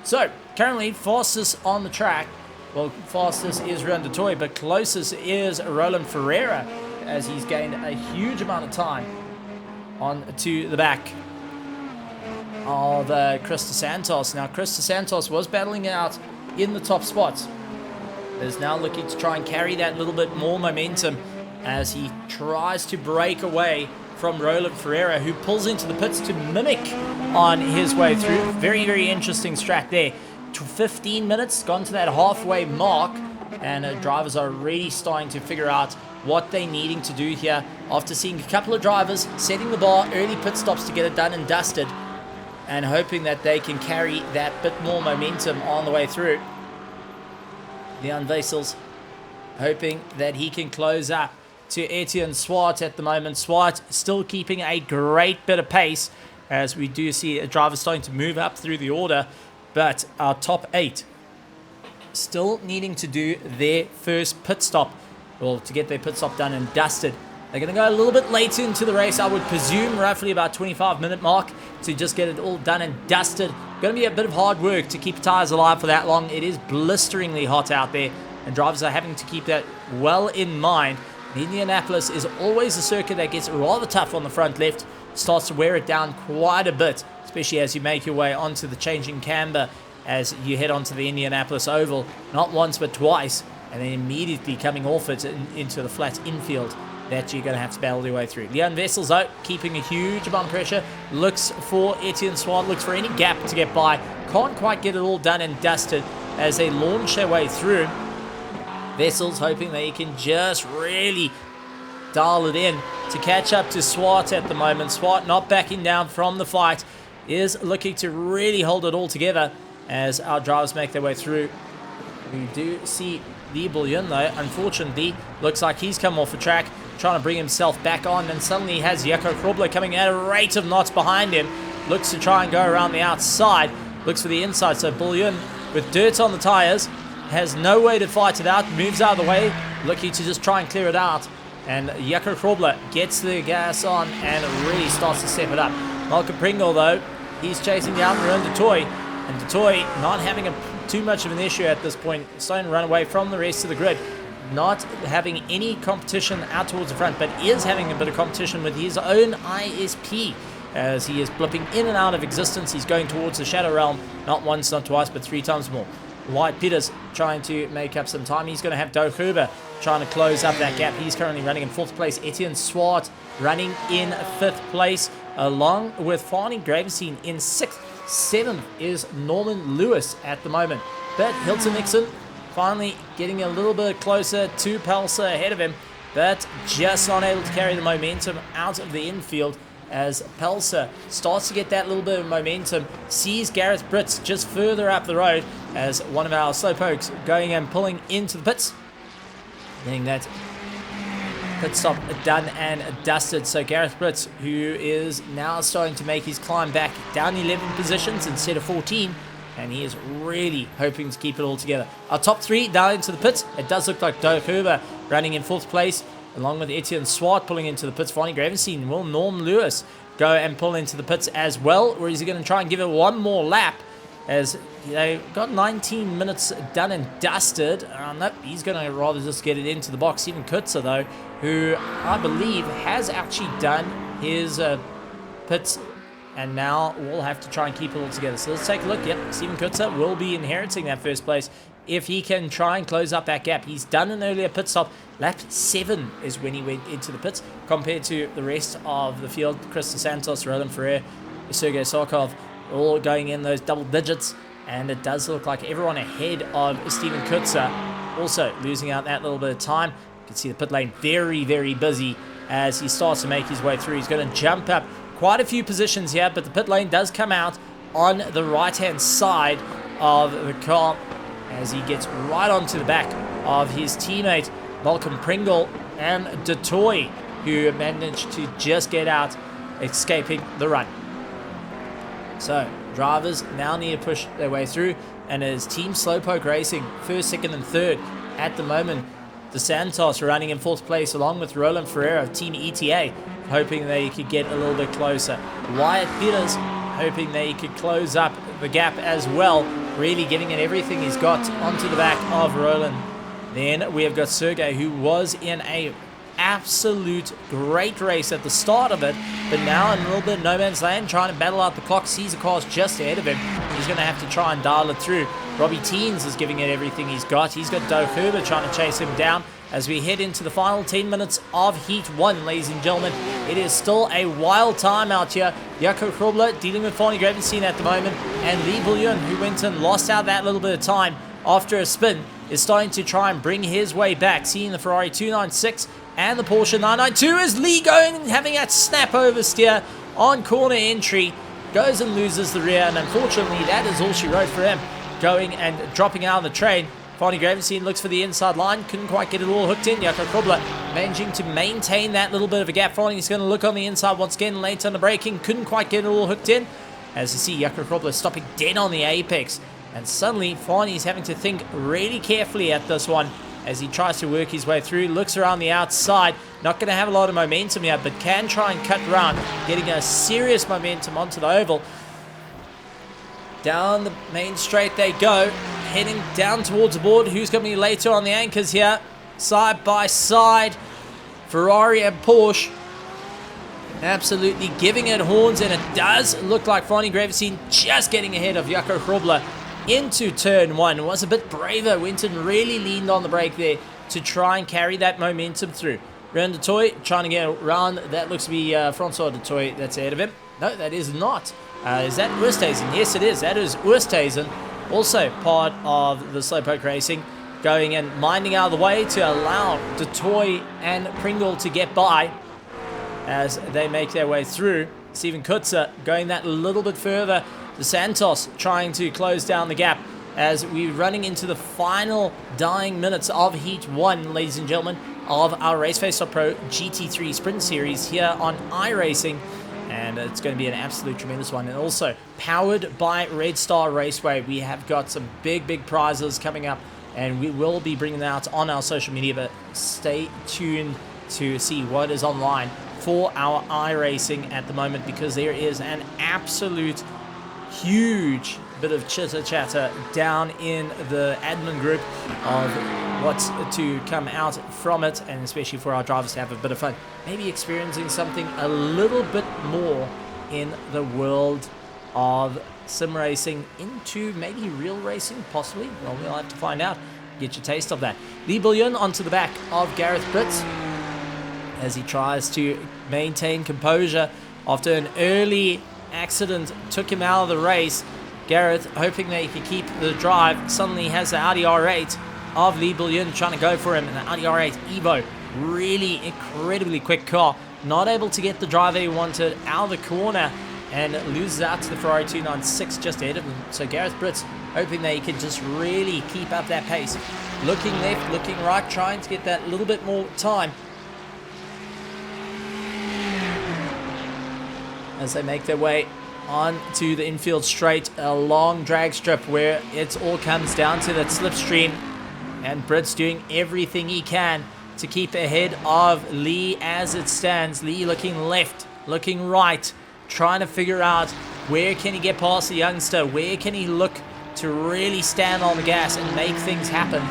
So currently fastest on the track, well, fastest is Ruan de Toy, but closest is Roland Ferreira, as he's gained a huge amount of time on to the back of Chris Santos. Now, Chris Santos was battling out in the top spots. Is now looking to try and carry that little bit more momentum as he tries to break away from Roland Ferreira, who pulls into the pits to mimic on his way through. Very, very interesting strat there. 15 minutes, gone to that halfway mark, and drivers are really starting to figure out what they're needing to do here after seeing a couple of drivers setting the bar, early pit stops to get it done and dusted, and hoping that they can carry that bit more momentum on the way through. Leon Wessels hoping that he can close up to Etienne Swart at the moment. Swart still keeping a great bit of pace, as we do see a driver starting to move up through the order, but our top 8 still needing to do their first pit stop, well, to get their pit stop done and dusted. They're going to go a little bit later into the race, I would presume, roughly about 25-minute mark, to just get it all done and dusted. Going to be a bit of hard work to keep tires alive for that long. It is blisteringly hot out there, and drivers are having to keep that well in mind. Indianapolis is always a circuit that gets rather tough on the front left, starts to wear it down quite a bit, especially as you make your way onto the changing camber as you head onto the Indianapolis Oval, not once but twice, and then immediately coming off it into the flat infield that you're going to have to battle your way through. Leon Wessels out, keeping a huge amount of pressure, looks for Etienne Swart, looks for any gap to get by, can't quite get it all done and dusted as they launch their way through. Wessels hoping that he can just really dial it in to catch up to Swart at the moment. Swart not backing down from the fight, is looking to really hold it all together as our drivers make their way through. We do see Lee Bouillon, though, unfortunately, looks like he's come off the track, trying to bring himself back on, and suddenly he has Jaco Krobler coming at a rate of knots behind him, looks to try and go around the outside, looks for the inside, so Bouillon, with dirt on the tires, has no way to fight it out, moves out of the way, looking to just try and clear it out, and Jaco Krobler gets the gas on and really starts to step it up. Malcolm Pringle, though, he's chasing down Ruan de Toy, and de Toy not having too much of an issue at this point, starting to run away from the rest of the grid, not having any competition out towards the front, but is having a bit of competition with his own ISP, as he is blipping in and out of existence. He's going towards the Shadow Realm, not once, not twice, but 3 times more. White Peters trying to make up some time. He's going to have Doug Huber trying to close up that gap. He's currently running in 4th place. Etienne Swart running in 5th place, along with Farney Gravenstein in 6th. 7th is Norman Lewis at the moment. But Hilton Nixon finally getting a little bit closer to Pelser ahead of him, but just not able to carry the momentum out of the infield as Pelser starts to get that little bit of momentum, sees Gareth Brits just further up the road as one of our slowpokes going and pulling into the pits, getting that pit stop done and dusted. So Gareth Brits, who is now starting to make his climb back down 11 positions instead of 14, and he is really hoping to keep it all together. Our top 3 down into the pits. It does look like Doug Huber running in 4th place, along with Etienne Swart pulling into the pits. Farney Gravenstein, will Norm Lewis go and pull into the pits as well, or is he going to try and give it one more lap, as they got 19 minutes done and dusted? Nope, he's going to rather just get it into the box. Steven Kutzer, though, who I believe has actually done his pits, and now we'll have to try and keep it all together. So let's take a look. Yep, Steven Kutzer will be inheriting that 1st place if he can try and close up that gap. He's done an earlier pit stop. Lap 7 is when he went into the pits, compared to the rest of the field. Chris Santos, Roland Ferrer, Sergei Sarkov, all going in those double digits, and it does look like everyone ahead of Steven Kutzer also losing out that little bit of time. You can see the pit lane very, very busy as he starts to make his way through. He's going to jump up quite a few positions here, but the pit lane does come out on the right-hand side of the car as he gets right onto the back of his teammate Malcolm Pringle and Detoy, who managed to just get out, escaping the run. So drivers now need to push their way through, and it is Team Slowpoke Racing first, second and third at the moment. The Santos running in fourth place along with Roland Ferreira of Team ETA, hoping they could get a little bit closer. Wyatt Peters hoping they could close up the gap as well, really giving it everything he's got onto the back of Roland. Then we have got Sergey, who was in a absolute great race at the start of it, but now in a little bit of no man's land, trying to battle out the clock, sees the cars just ahead of him. He's going to have to try and dial it through. Robbie Teens is giving it everything he's got. He's got Doe Herber trying to chase him down as we head into the final 10 minutes of Heat 1, ladies and gentlemen. It is still a wild time out here. Jaco Krobler dealing with Fani Gravenstein at the moment, and Lee Bouillon, who went and lost out that little bit of time after a spin, is starting to try and bring his way back, seeing the Ferrari 296 and the Porsche 992 as Lee going and having that snap oversteer on corner entry, goes and loses the rear, and unfortunately that is all she wrote for him, going and dropping out of the train. Fani Gravenstein looks for the inside line, couldn't quite get it all hooked in. Jaco Krobler managing to maintain that little bit of a gap. Fani's going to look on the inside once again, late on the braking, couldn't quite get it all hooked in. As you see, Jaco Krobler stopping dead on the apex, and suddenly Fani's having to think really carefully at this one as he tries to work his way through, looks around the outside, not going to have a lot of momentum here, but can try and cut around, getting a serious momentum onto the oval. Down the main straight they go, heading down towards the board. Who's going to be later on the anchors here? Side by side, Ferrari and Porsche absolutely giving it horns, and it does look like Fani Gravenstein just getting ahead of Jaco Krobler into turn one. It was a bit braver. Winton really leaned on the brake there to try and carry that momentum through. Ren Detoy trying to get around. That looks to be Francois Detoy that's ahead of him. No, that is not. Is that Oosthuizen? Yes, it is. That is Oosthuizen, also part of the Slowpoke Racing, going and minding out of the way to allow Detoy and Pringle to get by as they make their way through. Steven Kutzer going that little bit further. The Santos trying to close down the gap as we're running into the final dying minutes of Heat 1, ladies and gentlemen, of our Raceface.Pro GT3 Sprint Series here on iRacing. And it's going to be an absolute tremendous one. And also, powered by Red Star Raceway, we have got some big prizes coming up, and we will be bringing them out on our social media, but stay tuned to see what is online for our iRacing at the moment, because there is an absolute huge bit of chitter chatter down in the admin group of what's to come out from it, and especially for our drivers to have a bit of fun, maybe experiencing something a little bit more in the world of sim racing into maybe real racing, possibly. Well, we'll have to find out, get your taste of that. Lee Bouillon onto the back of Gareth Britz as he tries to maintain composure after an early accident took him out of the race. Gareth, hoping that he can keep the drive, suddenly has the Audi R8 of Lee Bouillon trying to go for him, and the Audi R8 Evo, really incredibly quick car, not able to get the driver he wanted out of the corner, and loses out to the Ferrari 296 just ahead of him. So Gareth Britz hoping that he can just really keep up that pace, looking left, looking right, trying to get that little bit more time as they make their way on to the infield straight, a long drag strip where it all comes down to that slipstream, and Britz doing everything he can to keep ahead of Lee as it stands. Lee looking left, looking right, trying to figure out where can he get past the youngster, where can he look to really stand on the gas and make things happen.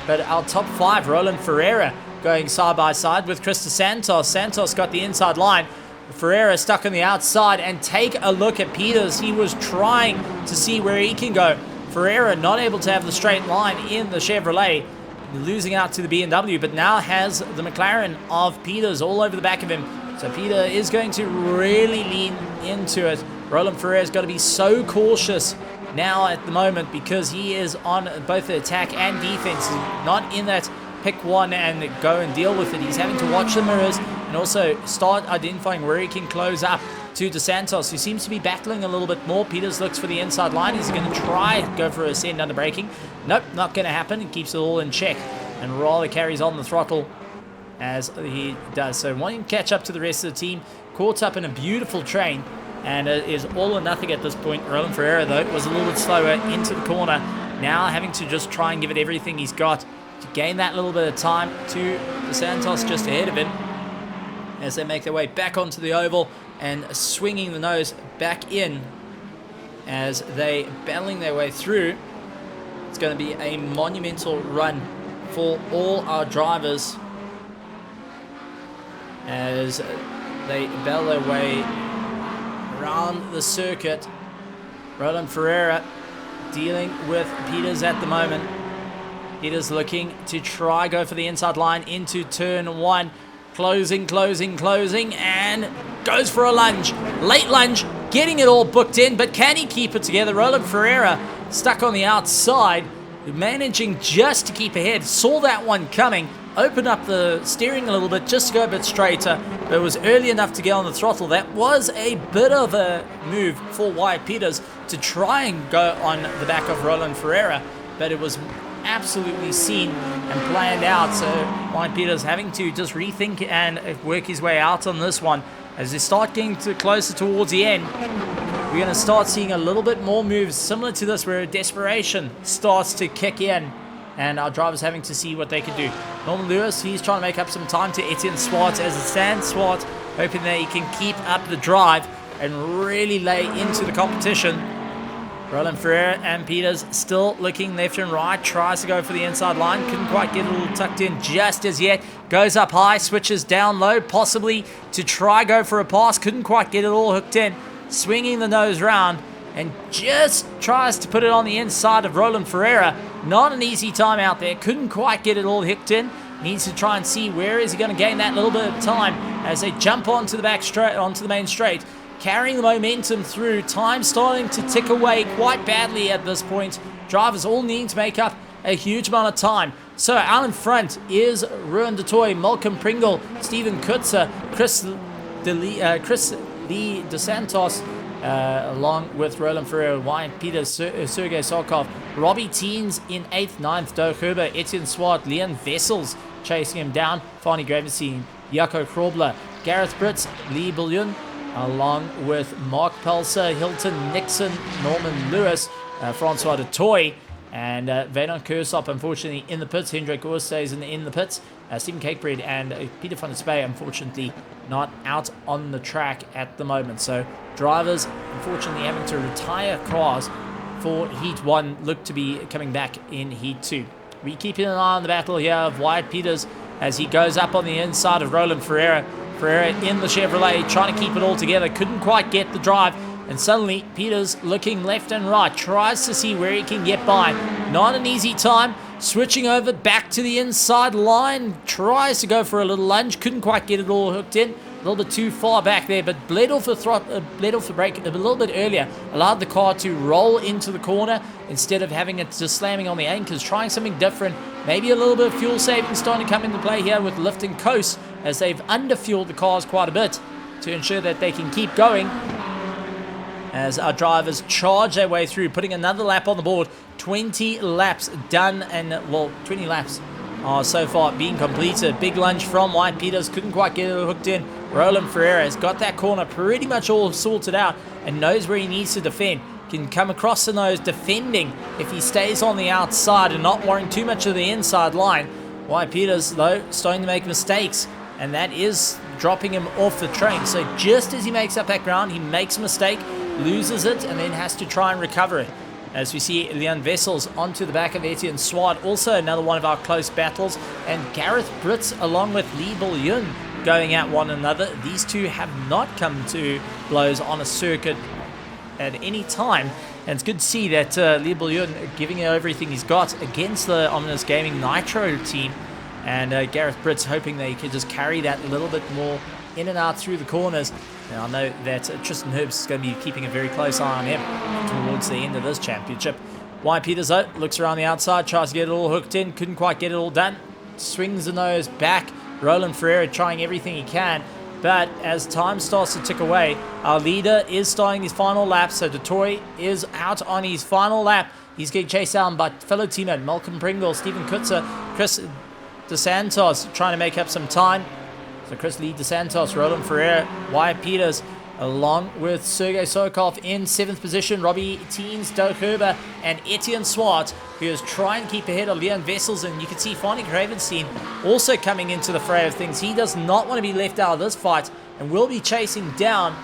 But our top five, Roland Ferreira going side by side with Krista Santos. Santos got the inside line, Ferreira stuck on the outside, and take a look at Peters. He was trying to see where he can go. Ferreira not able to have the straight line in the Chevrolet, losing out to the BMW, but now has the McLaren of Peters all over the back of him. So Peter is going to really lean into it. Roland Ferreira's got to be so cautious now at the moment, because he is on both the attack and defense. He's not in that pick one and go and deal with it. He's having to watch the mirrors and also start identifying where he can close up to DeSantos, who seems to be battling a little bit more. Peters looks for the inside line. He's going to try go for a send under braking. Nope, not going to happen. He keeps it all in check. and rather carries on the throttle as he does. So wanting to catch up to the rest of the team, caught up in a beautiful train, and it is all or nothing at this point. Roland Ferreira, though, was a little bit slower into the corner, now having to just try and give it everything he's got to gain that little bit of time to the Santos just ahead of him as they make their way back onto the oval and swinging the nose back in as they battling their way through. It's going to be a monumental run for all our drivers as they battle their way around the circuit. Roland Ferreira dealing with Peters at the moment. Peters looking to try go for the inside line into turn 1. Closing, and goes for a lunge. Late lunge, getting it all booked in, but can he keep it together? Roland Ferreira stuck on the outside, managing just to keep ahead. Saw that one coming, opened up the steering a little bit just to go a bit straighter, but it was early enough to get on the throttle. That was a bit of a move for Wyatt Peters to try and go on the back of Roland Ferreira, but it was absolutely seen and planned out. So Wyatt Peters having to just rethink and work his way out on this one. As they start getting closer towards the end, we're going to start seeing a little bit more moves similar to this where desperation starts to kick in and our drivers having to see what they can do. Norman Lewis, he's trying to make up some time to Etienne Swart as it stands. Swart hoping that he can keep up the drive and really lay into the competition. Roland Ferreira and Peters still looking left and right, tries to go for the inside line, couldn't quite get it all tucked in just as yet, goes up high, switches down low, possibly to try go for a pass, couldn't quite get it all hooked in, swinging the nose round, and just tries to put it on the inside of Roland Ferreira. Not an easy time out there, couldn't quite get it all hooked in, needs to try and see where is he going to gain that little bit of time as they jump onto the back straight, onto the main straight. Carrying the momentum through, time starting to tick away quite badly at this point. Drivers all needing to make up a huge amount of time. So out in front is Ruan Dutoy, Malcolm Pringle, Stephen Kutzer, Chris Lee DeSantos, along with Roland Ferreira, Wyatt Peters, Sergei Sarkov, Robbie Teens in 8th, 9th, Doug Herber, Etienne Swart, Leon Vessels chasing him down, Fanny Gravenstein, Jaco Krobler, Gareth Britz, Lee Bullion, along with Mark Pelser, Hilton Nixon, Norman Lewis, Francois de Toy, and Venon Kursop, unfortunately, in the pits. Hendrik Oorstays in the pits. Stephen Cakebread and Peter van der Spey, unfortunately, not out on the track at the moment. So drivers, unfortunately, having to retire cars for Heat 1, look to be coming back in Heat 2. We keeping an eye on the battle here of Wyatt Peters as he goes up on the inside of Roland Ferreira. Ferreira in the Chevrolet, trying to keep it all together, couldn't quite get the drive, and suddenly Peters looking left and right, tries to see where he can get by. Not an easy time, switching over back to the inside line, tries to go for a little lunge, couldn't quite get it all hooked in, a little bit too far back there, but bled off the brake a little bit earlier, allowed the car to roll into the corner instead of having it just slamming on the anchors, trying something different. Maybe a little bit of fuel saving starting to come into play here with lift and coast as they've underfueled the cars quite a bit to ensure that they can keep going as our drivers charge their way through, putting another lap on the board. 20 laps done, and well, 20 laps are so far being completed. Big lunge from Wyatt Peters, couldn't quite get it hooked in. Roland Ferreira has got that corner pretty much all sorted out and knows where he needs to defend. Can come across the nose defending if he stays on the outside and not worrying too much of the inside line. Wyatt Peters, though, starting to make mistakes, and that is dropping him off the train. So just as he makes up that ground, he makes a mistake, loses it, and then has to try and recover it. As we see Leon Vessels onto the back of Etienne Swart, also another one of our close battles, and Gareth Britz along with Lee Bullion going at one another. These two have not come to blows on a circuit at any time, and it's good to see that Lee Bullion giving it everything he's got against the Ominous Gaming Nitro team, and Gareth Britz hoping that he could just carry that a little bit more in and out through the corners. And I know that Tristan Herbst is going to be keeping a very close eye on him towards the end of this championship. Wyatt Peters, though, looks around the outside, tries to get it all hooked in, couldn't quite get it all done, swings the nose back. Roland Ferreira trying everything he can, but as time starts to tick away, our leader is starting his final lap, so Dutoy is out on his final lap. He's getting chased down by fellow teammate Malcolm Pringle, Stephen Kutzer, Chris DeSantos trying to make up some time. So Chris Lee DeSantos, Roland Ferreira, Wyatt Peters, along with Sergey Sokov in 7th position, Robbie Teens, Doug Herber, and Etienne Swart, who is trying to keep ahead of Leon Vessels. And you can see Fanny Gravenstein also coming into the fray of things. He does not want to be left out of this fight and will be chasing down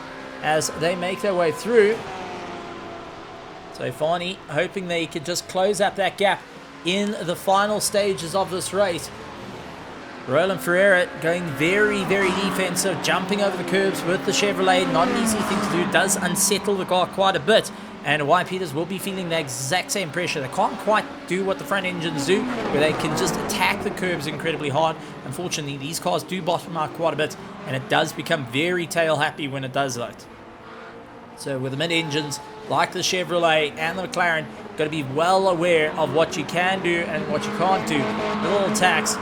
as they make their way through. So Fanny hoping they could just close up that gap in the final stages of this race. Roland Ferreira going very, very defensive, jumping over the curbs with the Chevrolet. Not an easy thing to do, does unsettle the car quite a bit. And Wyatt Peters will be feeling the exact same pressure. They can't quite do what the front engines do, where they can just attack the curbs incredibly hard. Unfortunately, these cars do bottom out quite a bit, and it does become very tail happy when it does that. So with the mid-engines, like the Chevrolet and the McLaren, got to be well aware of what you can do and what you can't do. The little attacks,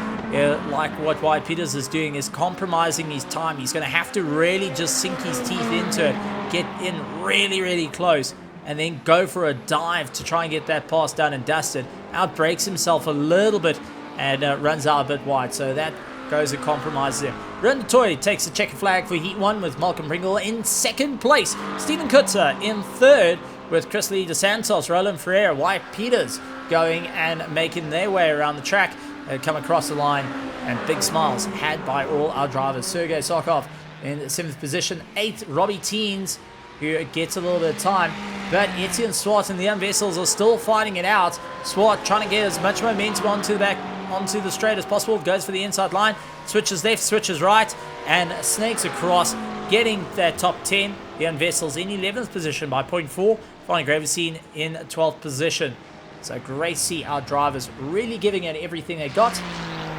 like what Wyatt Peters is doing, is compromising his time. He's going to have to really just sink his teeth into it, get in really, really close, and then go for a dive to try and get that pass done and dusted. Outbreaks himself a little bit and runs out a bit wide, so that goes a compromise there. Ren Toy takes the checkered flag for Heat 1 with Malcolm Pringle in 2nd place. Stephen Kutzer in 3rd with Chris Lee DeSantos, Roland Ferreira, Wyatt Peters going and making their way around the track. They come across the line, and big smiles had by all our drivers. Sergey Sokov in 7th position. 8th, Robbie Teens, who gets a little bit of time. But Etienne Swart and Leon Vessels are still fighting it out. Swart trying to get as much momentum onto the straight as possible. Goes for the inside line. Switches left, switches right, and snakes across, getting that top 10. Leon Vessels in 11th position by 0.4. Fanny Gravenstein in 12th position. So great to see our drivers really giving it everything they got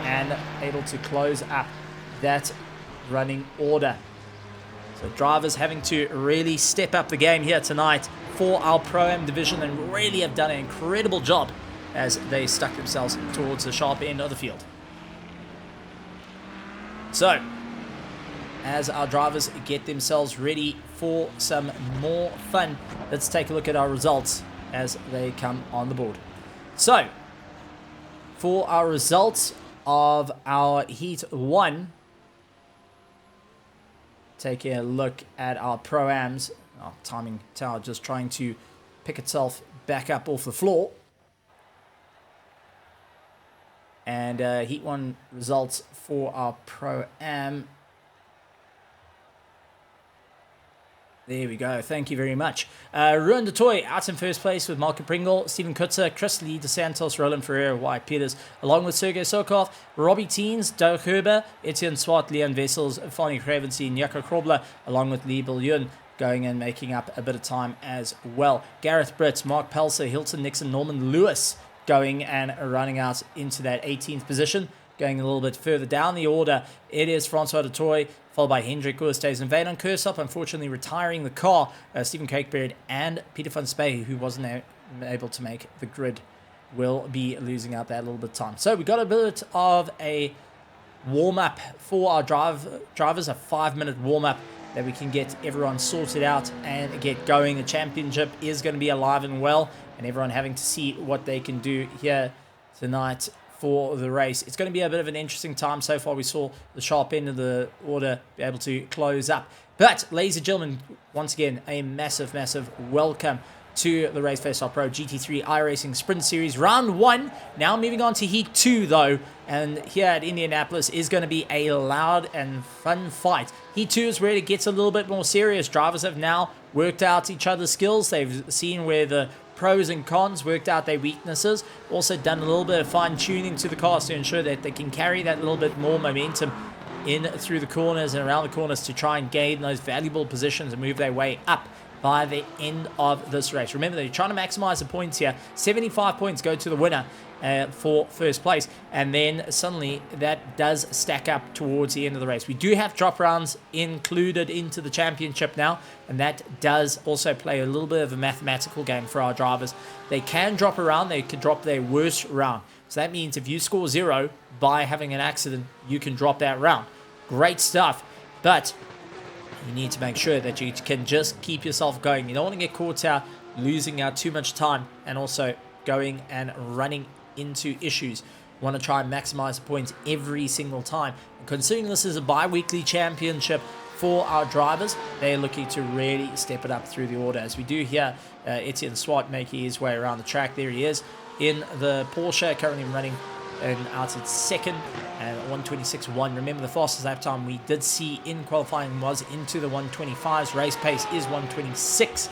and able to close up that running order. So drivers having to really step up the game here tonight for our Pro-Am division and really have done an incredible job as they stuck themselves towards the sharp end of the field. So, as our drivers get themselves ready for some more fun, let's take a look at our results as they come on the board. So, for our results of our Heat 1, taking a look at our Pro-Ams. Our timing tower just trying to pick itself back up off the floor. And Heat 1 results for our Pro-Am. There we go. Thank you very much. Ruan DeToy out in 1st place with Malcolm Pringle, Stephen Kutzer, Chris Lee DeSantos, Roland Ferreira, Wyatt Peters, along with Sergey Sokov, Robbie Teens, Doug Herber, Etienne Swart, Leon Vessels, Fanny Gravenstein, Jaco Krobler, along with Lee Bilyun, going and making up a bit of time as well. Gareth Britt, Mark Pelser, Hilton Nixon, Norman Lewis going and running out into that 18th position. Going a little bit further down the order, it is Francois DeToy, followed by Hendrik Oosthuizen and Vaden Kursop, unfortunately retiring the car. Stephen Cakebeard and Peter van Spey, who wasn't able to make the grid, will be losing out that little bit of time. So we got a bit of a warm-up for our drivers, a 5-minute warm-up that we can get everyone sorted out and get going. The championship is going to be alive and well, and everyone having to see what they can do here tonight for the race. It's going to be a bit of an interesting time. So far we saw the sharp end of the order be able to close up. But ladies and gentlemen, once again, a massive, massive welcome to the Raceface.Pro GT3 iRacing Sprint Series Round 1. Now moving on to Heat 2 though, and here at Indianapolis is going to be a loud and fun fight. Heat 2 is where it gets a little bit more serious. Drivers have now worked out each other's skills. They've seen where the pros and cons, worked out their weaknesses, also done a little bit of fine tuning to the cars to ensure that they can carry that little bit more momentum in through the corners and around the corners to try and gain those valuable positions and move their way up by the end of this race. Remember, they're trying to maximize the points here. 75 points go to the winner for 1st place, and then suddenly that does stack up towards the end of the race. We do have drop rounds included into the championship now, and that does also play a little bit of a mathematical game for our drivers. They can drop around, they can drop their worst round. So that means if you score 0 by having an accident, you can drop that round. Great stuff, but you need to make sure that you can just keep yourself going. You don't want to get caught out losing out too much time and also going and running into issues Want to try and maximize the points every single time. And considering this is a bi-weekly championship for our drivers, they're looking to really step it up through the order. As we do here, Etienne Swart making his way around the track. There he is in the Porsche, currently running out at second and 1:26.1. Remember, the fastest lap time we did see in qualifying was into the 1:25s. Race pace is 1:26.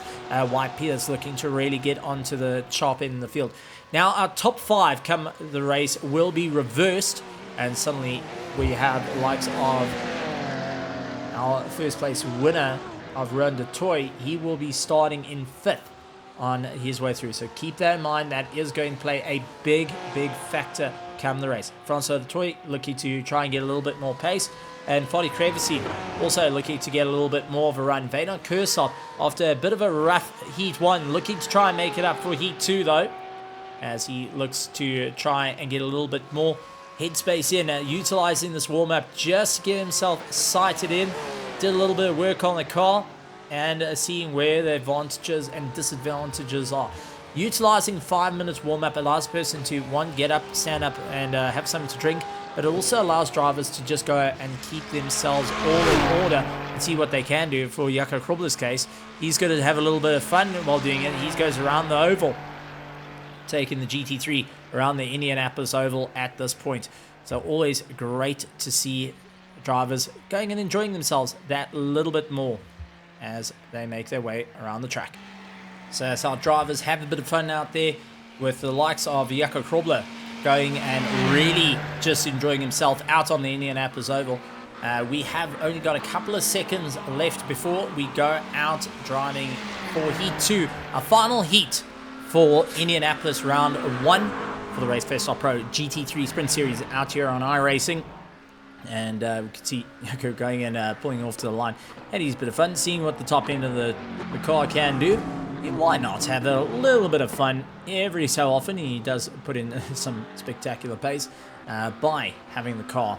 White Peters looking to really get onto the sharp end of the field. Now our top 5 come the race will be reversed, and suddenly we have the likes of our first place winner of Roland de Toy. He will be starting in 5th on his way through, so keep that in mind. That is going to play a big factor come the race. Francois de Toy looking to try and get a little bit more pace, and Foddy Crevici also looking to get a little bit more of a run. Vader Kursop, after a bit of a rough heat 1, looking to try and make it up for heat 2 though, as he looks to try and get a little bit more headspace in, utilizing this warm-up just to get himself sighted in. Did a little bit of work on the car and seeing where the advantages and disadvantages are. Utilizing 5 minutes warm-up allows a person to, one, get up, stand up, and have something to drink, but it also allows drivers to just go and keep themselves all in order and see what they can do. For Jaco Krobler's case, he's going to have a little bit of fun while doing it. He goes around the oval, taking the GT3 around the Indianapolis Oval at this point. So always great to see drivers going and enjoying themselves that little bit more as they make their way around the track. So as our drivers have a bit of fun out there, with the likes of Jaco Krobler going and really just enjoying himself out on the Indianapolis Oval. We have only got a couple of seconds left before we go out driving for Heat 2, our final heat for Indianapolis Round 1 for the Raceface.Pro GT3 Sprint Series out here on iRacing. And we can see Jaco going and pulling off to the line. Had his bit of fun seeing what the top end of the car can do. Why not have a little bit of fun every so often? He does put in some spectacular pace by having the car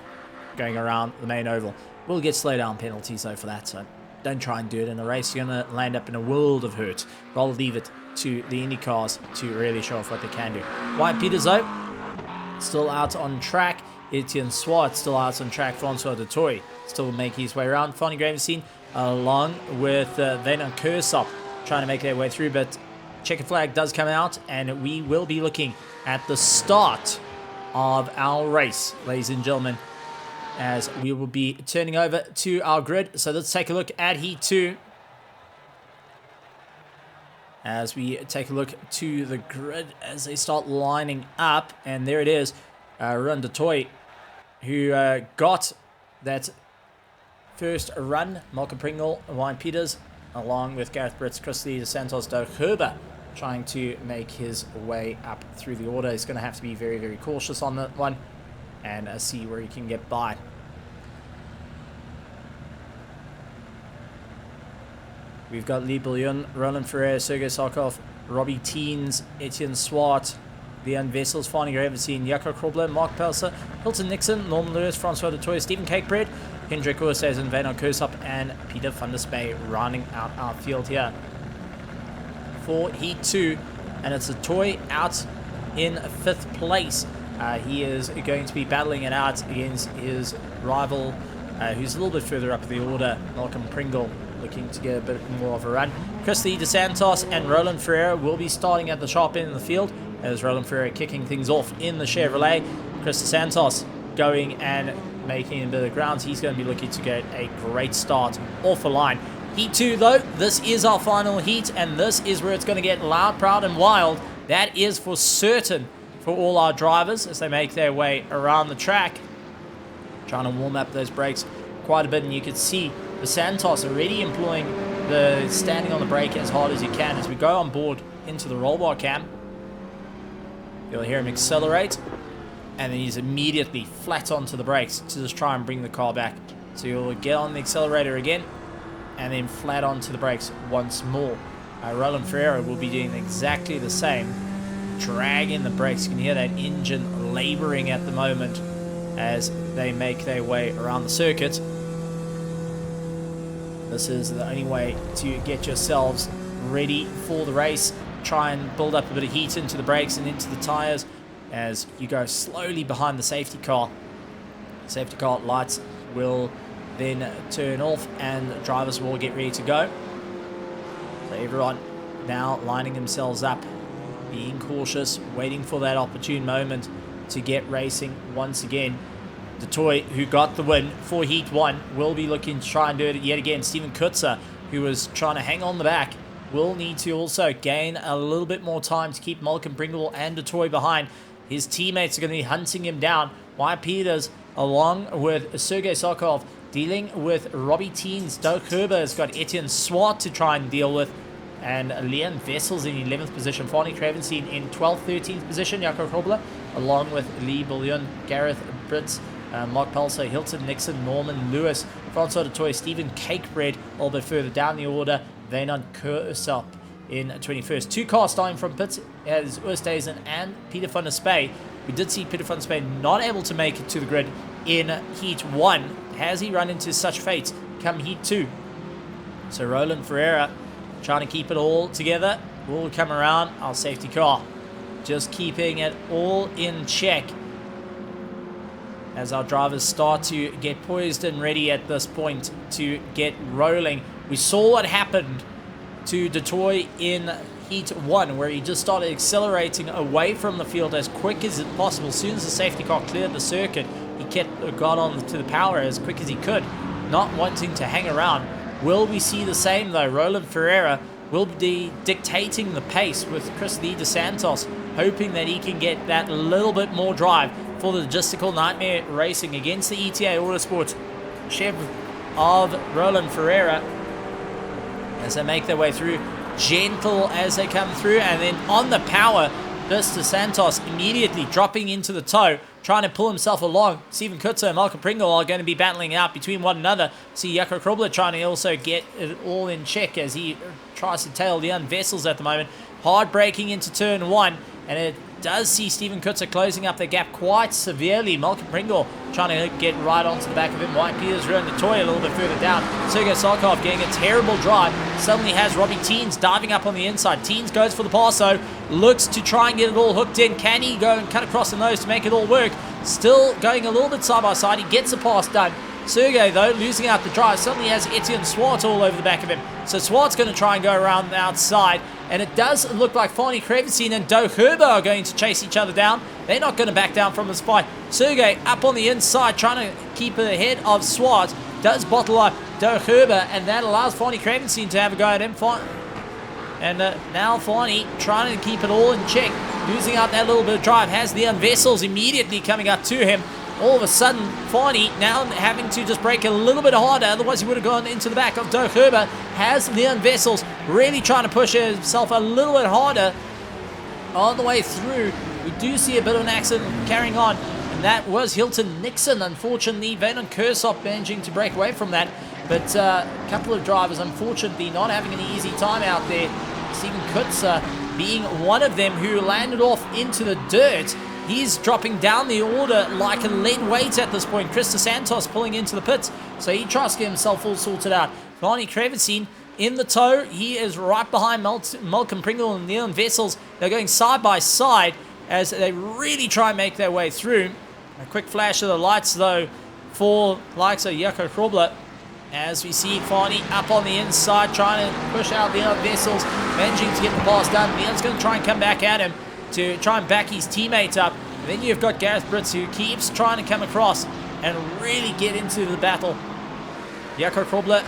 going around the main oval. We'll get slowdown penalties though for that, so don't try and do it in a race. You're going to land up in a world of hurt. Rather leave it to the Indy cars to really show off what they can do. White Peters though, still out on track. Etienne Swart still out on track. Francois de Toy still making his way around. Fanny Gravenstein along with Vader Kursop trying to make their way through, but checkered flag does come out, and we will be looking at the start of our race, ladies and gentlemen, as we will be turning over to our grid. So let's take a look at Heat 2. As we take a look to the grid as they start lining up, and there it is, Roland de Toy, who got that first run. Malcolm Pringle, Ryan Peters, along with Gareth Britz, Chris Lee, Santos Doug Herber, trying to make his way up through the order. He's going to have to be very cautious on that one and see where he can get by. We've got Lee Bouillon, Roland Ferrer, Sergei Sarkov, Robbie Teens, Etienne Swart, Leon Vessels, Fanny Gravenstein, Jaco Krobler, Mark Pelser, Hilton Nixon, Norman Lewis, Francois de Toy, Stephen Cakebread, Hendrik Oosthuizen, Vader Kursop, and Peter van der Spey rounding out our field here for Heat 2. And it's a Toy out in 5th place. He is going to be battling it out against his rival, who's a little bit further up the order, Malcolm Pringle, looking to get a bit more of a run. Chris Lee DeSantos and Roland Ferreira will be starting at the sharp end of the field, as Roland Ferreira kicking things off in the Chevrolet. Chris DeSantos going and making a bit of ground. He's going to be looking to get a great start off the line. Heat 2 though, this is our final heat, and this is where it's going to get loud, proud and wild. That is for certain for all our drivers as they make their way around the track, trying to warm up those brakes quite a bit. And you can see the Santos already employing the standing on the brake as hard as you can. As we go on board into the roll bar cam, you'll hear him accelerate, and then he's immediately flat onto the brakes to just try and bring the car back. So you'll get on the accelerator again and then flat onto the brakes once more. Roland Ferreira will be doing exactly the same, dragging the brakes. You can hear that engine laboring at the moment as they make their way around the circuit. This is the only way to get yourselves ready for the race. Try and build up a bit of heat into the brakes and into the tires as you go slowly behind the safety car. Safety car lights will then turn off and drivers will get ready to go. So everyone now lining themselves up, being cautious, waiting for that opportune moment to get racing once again. The toy who got the win for Heat 1 will be looking to try and do it yet again. Steven Kutzer, who was trying to hang on the back, will need to also gain a little bit more time to keep Malcolm Pringle and the toy behind. His teammates are going to be hunting him down. Wyatt Peters, along with Sergei Sokolov, dealing with Robbie Teens. Doug Herber has got Etienne Swart to try and deal with. And Leon Vessels in 11th position. Farney Cravenstein in 12th, 13th position. Jaco Krobler, along with Lee Bullion, Gareth Brits, Mark Pelso, Hilton Nixon, Norman Lewis, Francois Dutoy, Stephen Cakebread, a little bit further down the order. Veynon Kursop in 21st. 2 cars starting from pits as Oosthuizen and Peter van der Spey. We did see Peter van der Spey not able to make it to the grid in Heat 1. Has he run into such fate come Heat 2? So Roland Ferreira trying to keep it all together. Will come around our safety car. Just keeping it all in check as our drivers start to get poised and ready at this point to get rolling. We saw what happened to Dutoy in Heat 1, where he just started accelerating away from the field as quick as possible. As soon as the safety car cleared the circuit, he got on to the power as quick as he could, not wanting to hang around. Will we see the same though? Roland Ferreira will be dictating the pace with Chris Lee DeSantos, hoping that he can get that little bit more drive for the logistical nightmare racing against the ETA Autosports Chev of Roland Ferreira as they make their way through, gentle as they come through, and then on the power, this DeSantos immediately dropping into the toe, trying to pull himself along. Steven Kutzer and Malcolm Pringle are going to be battling out between one another. See Jaco Krobler trying to also get it all in check as he tries to tail Leon Vessels at the moment. Hard braking into turn 1, and it does see Steven Kutzer closing up the gap quite severely. Malcolm Pringle trying to get right onto the back of him. White Peters ruined the toy a little bit further down. Sergei Sarkov getting a terrible drive. Suddenly has Robbie Teens diving up on the inside. Teens goes for the pass, so looks to try and get it all hooked in. Can he go and cut across the nose to make it all work? Still going a little bit side by side. He gets the pass done. Sergei, though, losing out the drive, suddenly has Etienne Swart all over the back of him. So Swart's going to try and go around the outside. And it does look like Farney Cravenstein and Doe Herber are going to chase each other down. They're not going to back down from this fight. Sergei up on the inside, trying to keep ahead of Swart. Does bottle up Doe Herber, and that allows Farney Cravenstein to have a go at him. And now Farney trying to keep it all in check. Losing out that little bit of drive. Has Leon Vessels immediately coming up to him. All of a sudden, Farney now having to just brake a little bit harder, otherwise he would have gone into the back of Doe Herber. Has Leon Vessels really trying to push himself a little bit harder on the way through. We do see a bit of an accident carrying on, and that was Hilton Nixon. Unfortunately, Veynon Kursop managing to break away from that, but a couple of drivers unfortunately not having an easy time out there. Steven Kutzer being one of them who landed off into the dirt. He's dropping down the order like a lead weight at this point. Chris DeSantos pulling into the pits, so he tries to get himself all sorted out. Farney Cravenstein in the tow. He is right behind Malcolm Pringle and Leon Vessels. They're going side by side as they really try and make their way through. A quick flash of the lights, though, for likes of Jaco Krobler, as we see Farney up on the inside trying to push out Leon Vessels, managing to get the pass done. Leon's going to try and come back at him to try and back his teammate up. And then you've got Gareth Brits, who keeps trying to come across and really get into the battle. Jaco Krobler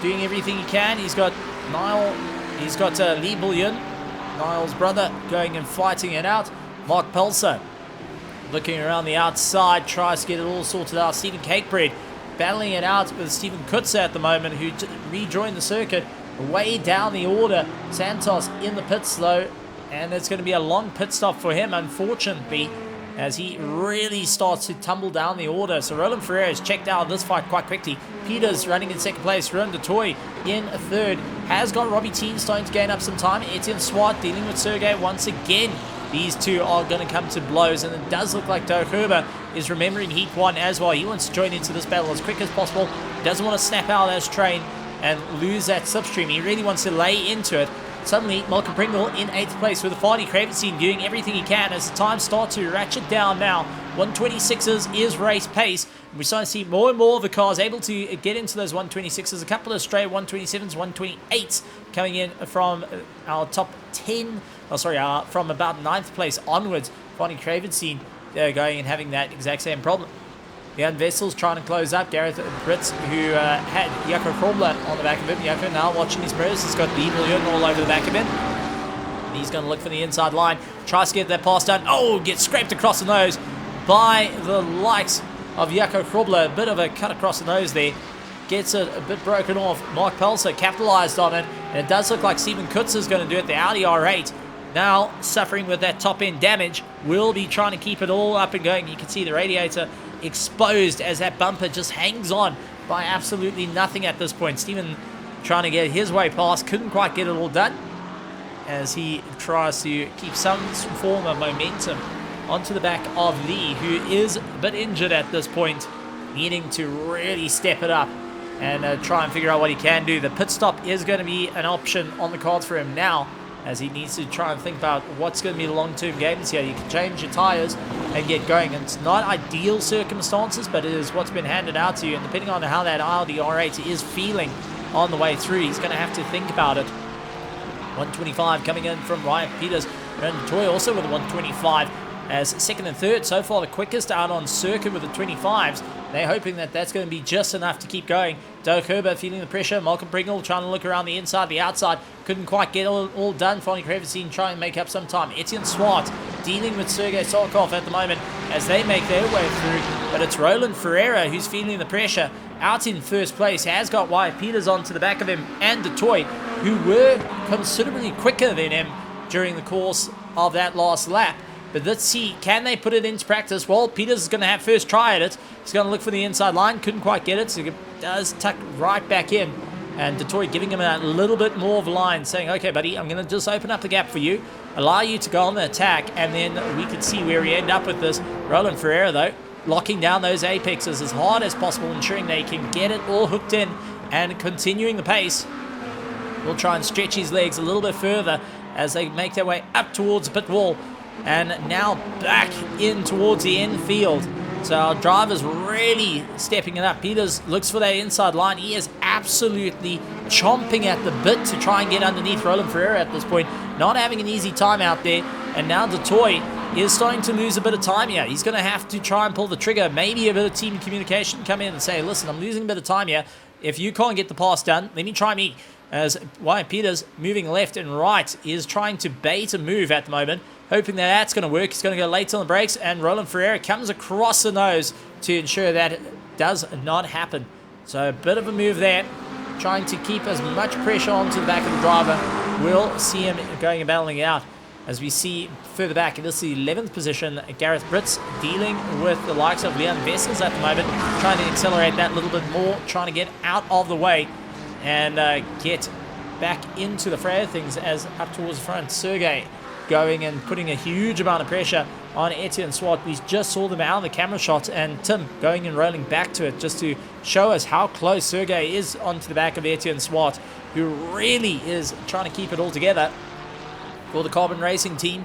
doing everything he can. He's got Niall, he's got Lee Bullion, Niall's brother, going and fighting it out. Mark Pelso looking around the outside, tries to get it all sorted out. Stephen Cakebread battling it out with Steven Kutzer at the moment, who rejoined the circuit way down the order. Santos in the pits though, and it's going to be a long pit stop for him, unfortunately, as he really starts to tumble down the order. So Roland Ferreira has checked out of this fight quite quickly. Peters running in second place. Ruan Dutoy in third. Has got Robbie Teen starting to gain up some time. Etienne Swart dealing with Sergei once again. These two are going to come to blows, and it does look like Doe Herber is remembering Heat 1 as well. He wants to join into this battle as quick as possible. He doesn't want to snap out of this train and lose that slipstream. He really wants to lay into it. suddenly Malcolm Pringle in 8th place with the Fardy Cravenstein doing everything he can as the time starts to ratchet down now. 126s is race pace. We're starting to see more and more of the cars able to get into those 126s. A couple of stray 127s, 128s coming in from our top 10, from about 9th place onwards. Fardy Cravenstein going and having that exact same problem. Jan Vessel's trying to close up. Gareth Brits, who had Jaco Krobler on the back of him. Jaco now watching his mirrors. He's got Lee Million all over the back of him. He's going to look for the inside line. Tries to get that pass done. Oh, gets scraped across the nose by the likes of Jaco Krobler. A bit of a cut across the nose there. Gets it a bit broken off. Mark Pelser capitalized on it. And it does look like Steven Kutz is going to do it. The Audi R8 now suffering with that top end damage. Will be trying to keep it all up and going. You can see the radiator exposed as that bumper just hangs on by absolutely nothing at this point. Steven trying to get his way past, couldn't quite get it all done as he tries to keep some form of momentum onto the back of Lee, who is a bit injured at this point, needing to really step it up and try and figure out what he can do. The pit stop is going to be an option on the cards for him now, as he needs to try and think about what's going to be the long-term games here. You can change your tyres and get going. And it's not ideal circumstances, but it is what's been handed out to you. And depending on how that Audi R8 is feeling on the way through, he's going to have to think about it. 125 coming in from Ryan Peters. And Toy also with a 125 as second and third. So far the quickest out on circuit with the 25s. They're hoping that that's going to be just enough to keep going. Doug Herbert feeling the pressure. Malcolm Pringle trying to look around the inside, the outside. Couldn't quite get all done. Fardy Cravenstein trying to make up some time. Etienne Swart dealing with Sergei Sarkov at the moment as they make their way through. But it's Roland Ferreira who's feeling the pressure. Out in first place, has got Wyatt Peters onto the back of him and Detroit, who were considerably quicker than him during the course of that last lap. But let's see, can they put it into practice? Well, Peters is going to have first try at it. He's going to look for the inside line. Couldn't quite get it, so it does tuck right back in. And Detroit giving him a little bit more of a line, saying, okay, buddy, I'm going to just open up the gap for you, allow you to go on the attack, and then we can see where we end up with this. Roland Ferreira, though, locking down those apexes as hard as possible, ensuring they can get it all hooked in and continuing the pace. We'll try and stretch his legs a little bit further as they make their way up towards the pit wall. And now back in towards the end field. So our driver's really stepping it up. Peters looks for that inside line. He is absolutely chomping at the bit to try and get underneath Roland Ferreira at this point. Not having an easy time out there. And now Detroit is starting to lose a bit of time here. He's going to have to try and pull the trigger. Maybe a bit of team communication come in and say, listen, I'm losing a bit of time here. If you can't get the pass done, let me try me. As Wyatt Peters moving left and right is trying to bait a move at the moment, hoping that that's going to work. He's going to go late on the brakes, and Roland Ferreira comes across the nose to ensure that it does not happen. So a bit of a move there, trying to keep as much pressure onto the back of the driver. We'll see him going and battling it out. As we see further back, this is the 11th position, Gareth Brits dealing with the likes of Leon Vessels at the moment, trying to accelerate that a little bit more, trying to get out of the way and get back into the fray of things as up towards the front. Sergei going and putting a huge amount of pressure on Etienne Swart. We just saw them out of the camera shot, and Tim going and rolling back to it just to show us how close Sergei is onto the back of Etienne Swart, who really is trying to keep it all together for the Carbon Racing team.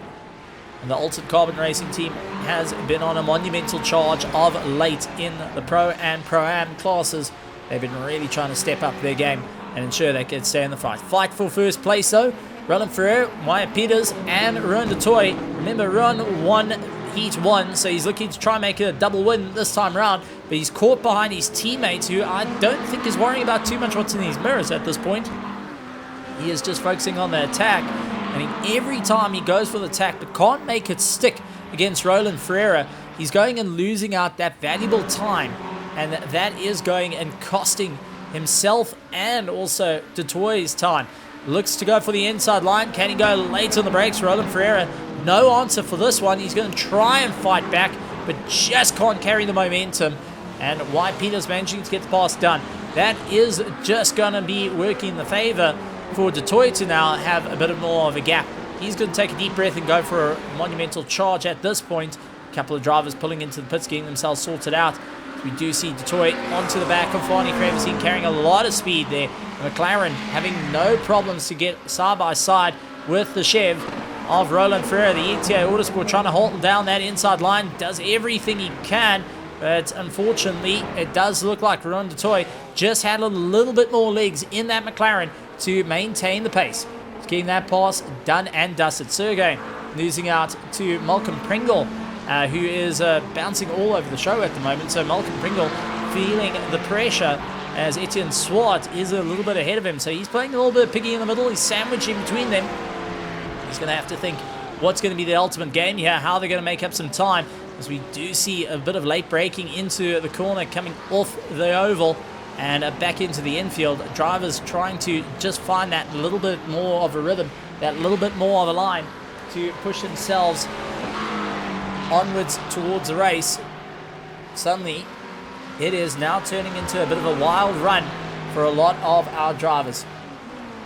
And the Altered Carbon Racing team has been on a monumental charge of late in the Pro and Pro-Am classes. They've been really trying to step up their game and ensure they can stay in the fight. Fight for first place though. Roland Ferreira, Wyatt Peters, and Ron DeToy. Remember, Ron won Heat 1, so he's looking to try and make it a double win this time around. But he's caught behind his teammates, who I don't think is worrying about too much what's in his mirrors at this point. He is just focusing on the attack. I mean, every time he goes for the attack, but can't make it stick against Roland Ferreira, he's going and losing out that valuable time. And that is going and costing himself and also DeToy's time. Looks to go for the inside line. Can he go late on the brakes? Roland Ferreira, no answer for this one. He's going to try and fight back, but just can't carry the momentum. And Wyatt Peters managing to get the pass done. That is just going to be working in the favor for DeToy to now have a bit more of a gap. He's going to take a deep breath and go for a monumental charge at this point. A couple of drivers pulling into the pits, getting themselves sorted out. We do see Detroit onto the back of Fani Kravitz, carrying a lot of speed there. McLaren having no problems to get side by side with the Chev of Roland Ferreira. The ETA Autosport trying to hold down that inside line, does everything he can, but unfortunately it does look like Ron Detroit just had a little bit more legs in that McLaren to maintain the pace. He's getting that pass done and dusted. Sergey losing out to Malcolm Pringle, who is bouncing all over the show at the moment. So Malcolm Pringle feeling the pressure as Etienne Swart is a little bit ahead of him. So he's playing a little bit of piggy in the middle. He's sandwiching between them. He's going to have to think what's going to be the ultimate game here, how they're going to make up some time, as we do see a bit of late braking into the corner coming off the oval and back into the infield. Drivers trying to just find that little bit more of a rhythm, that little bit more of a line to push themselves onwards towards the race. Suddenly, it is now turning into a bit of a wild run for a lot of our drivers.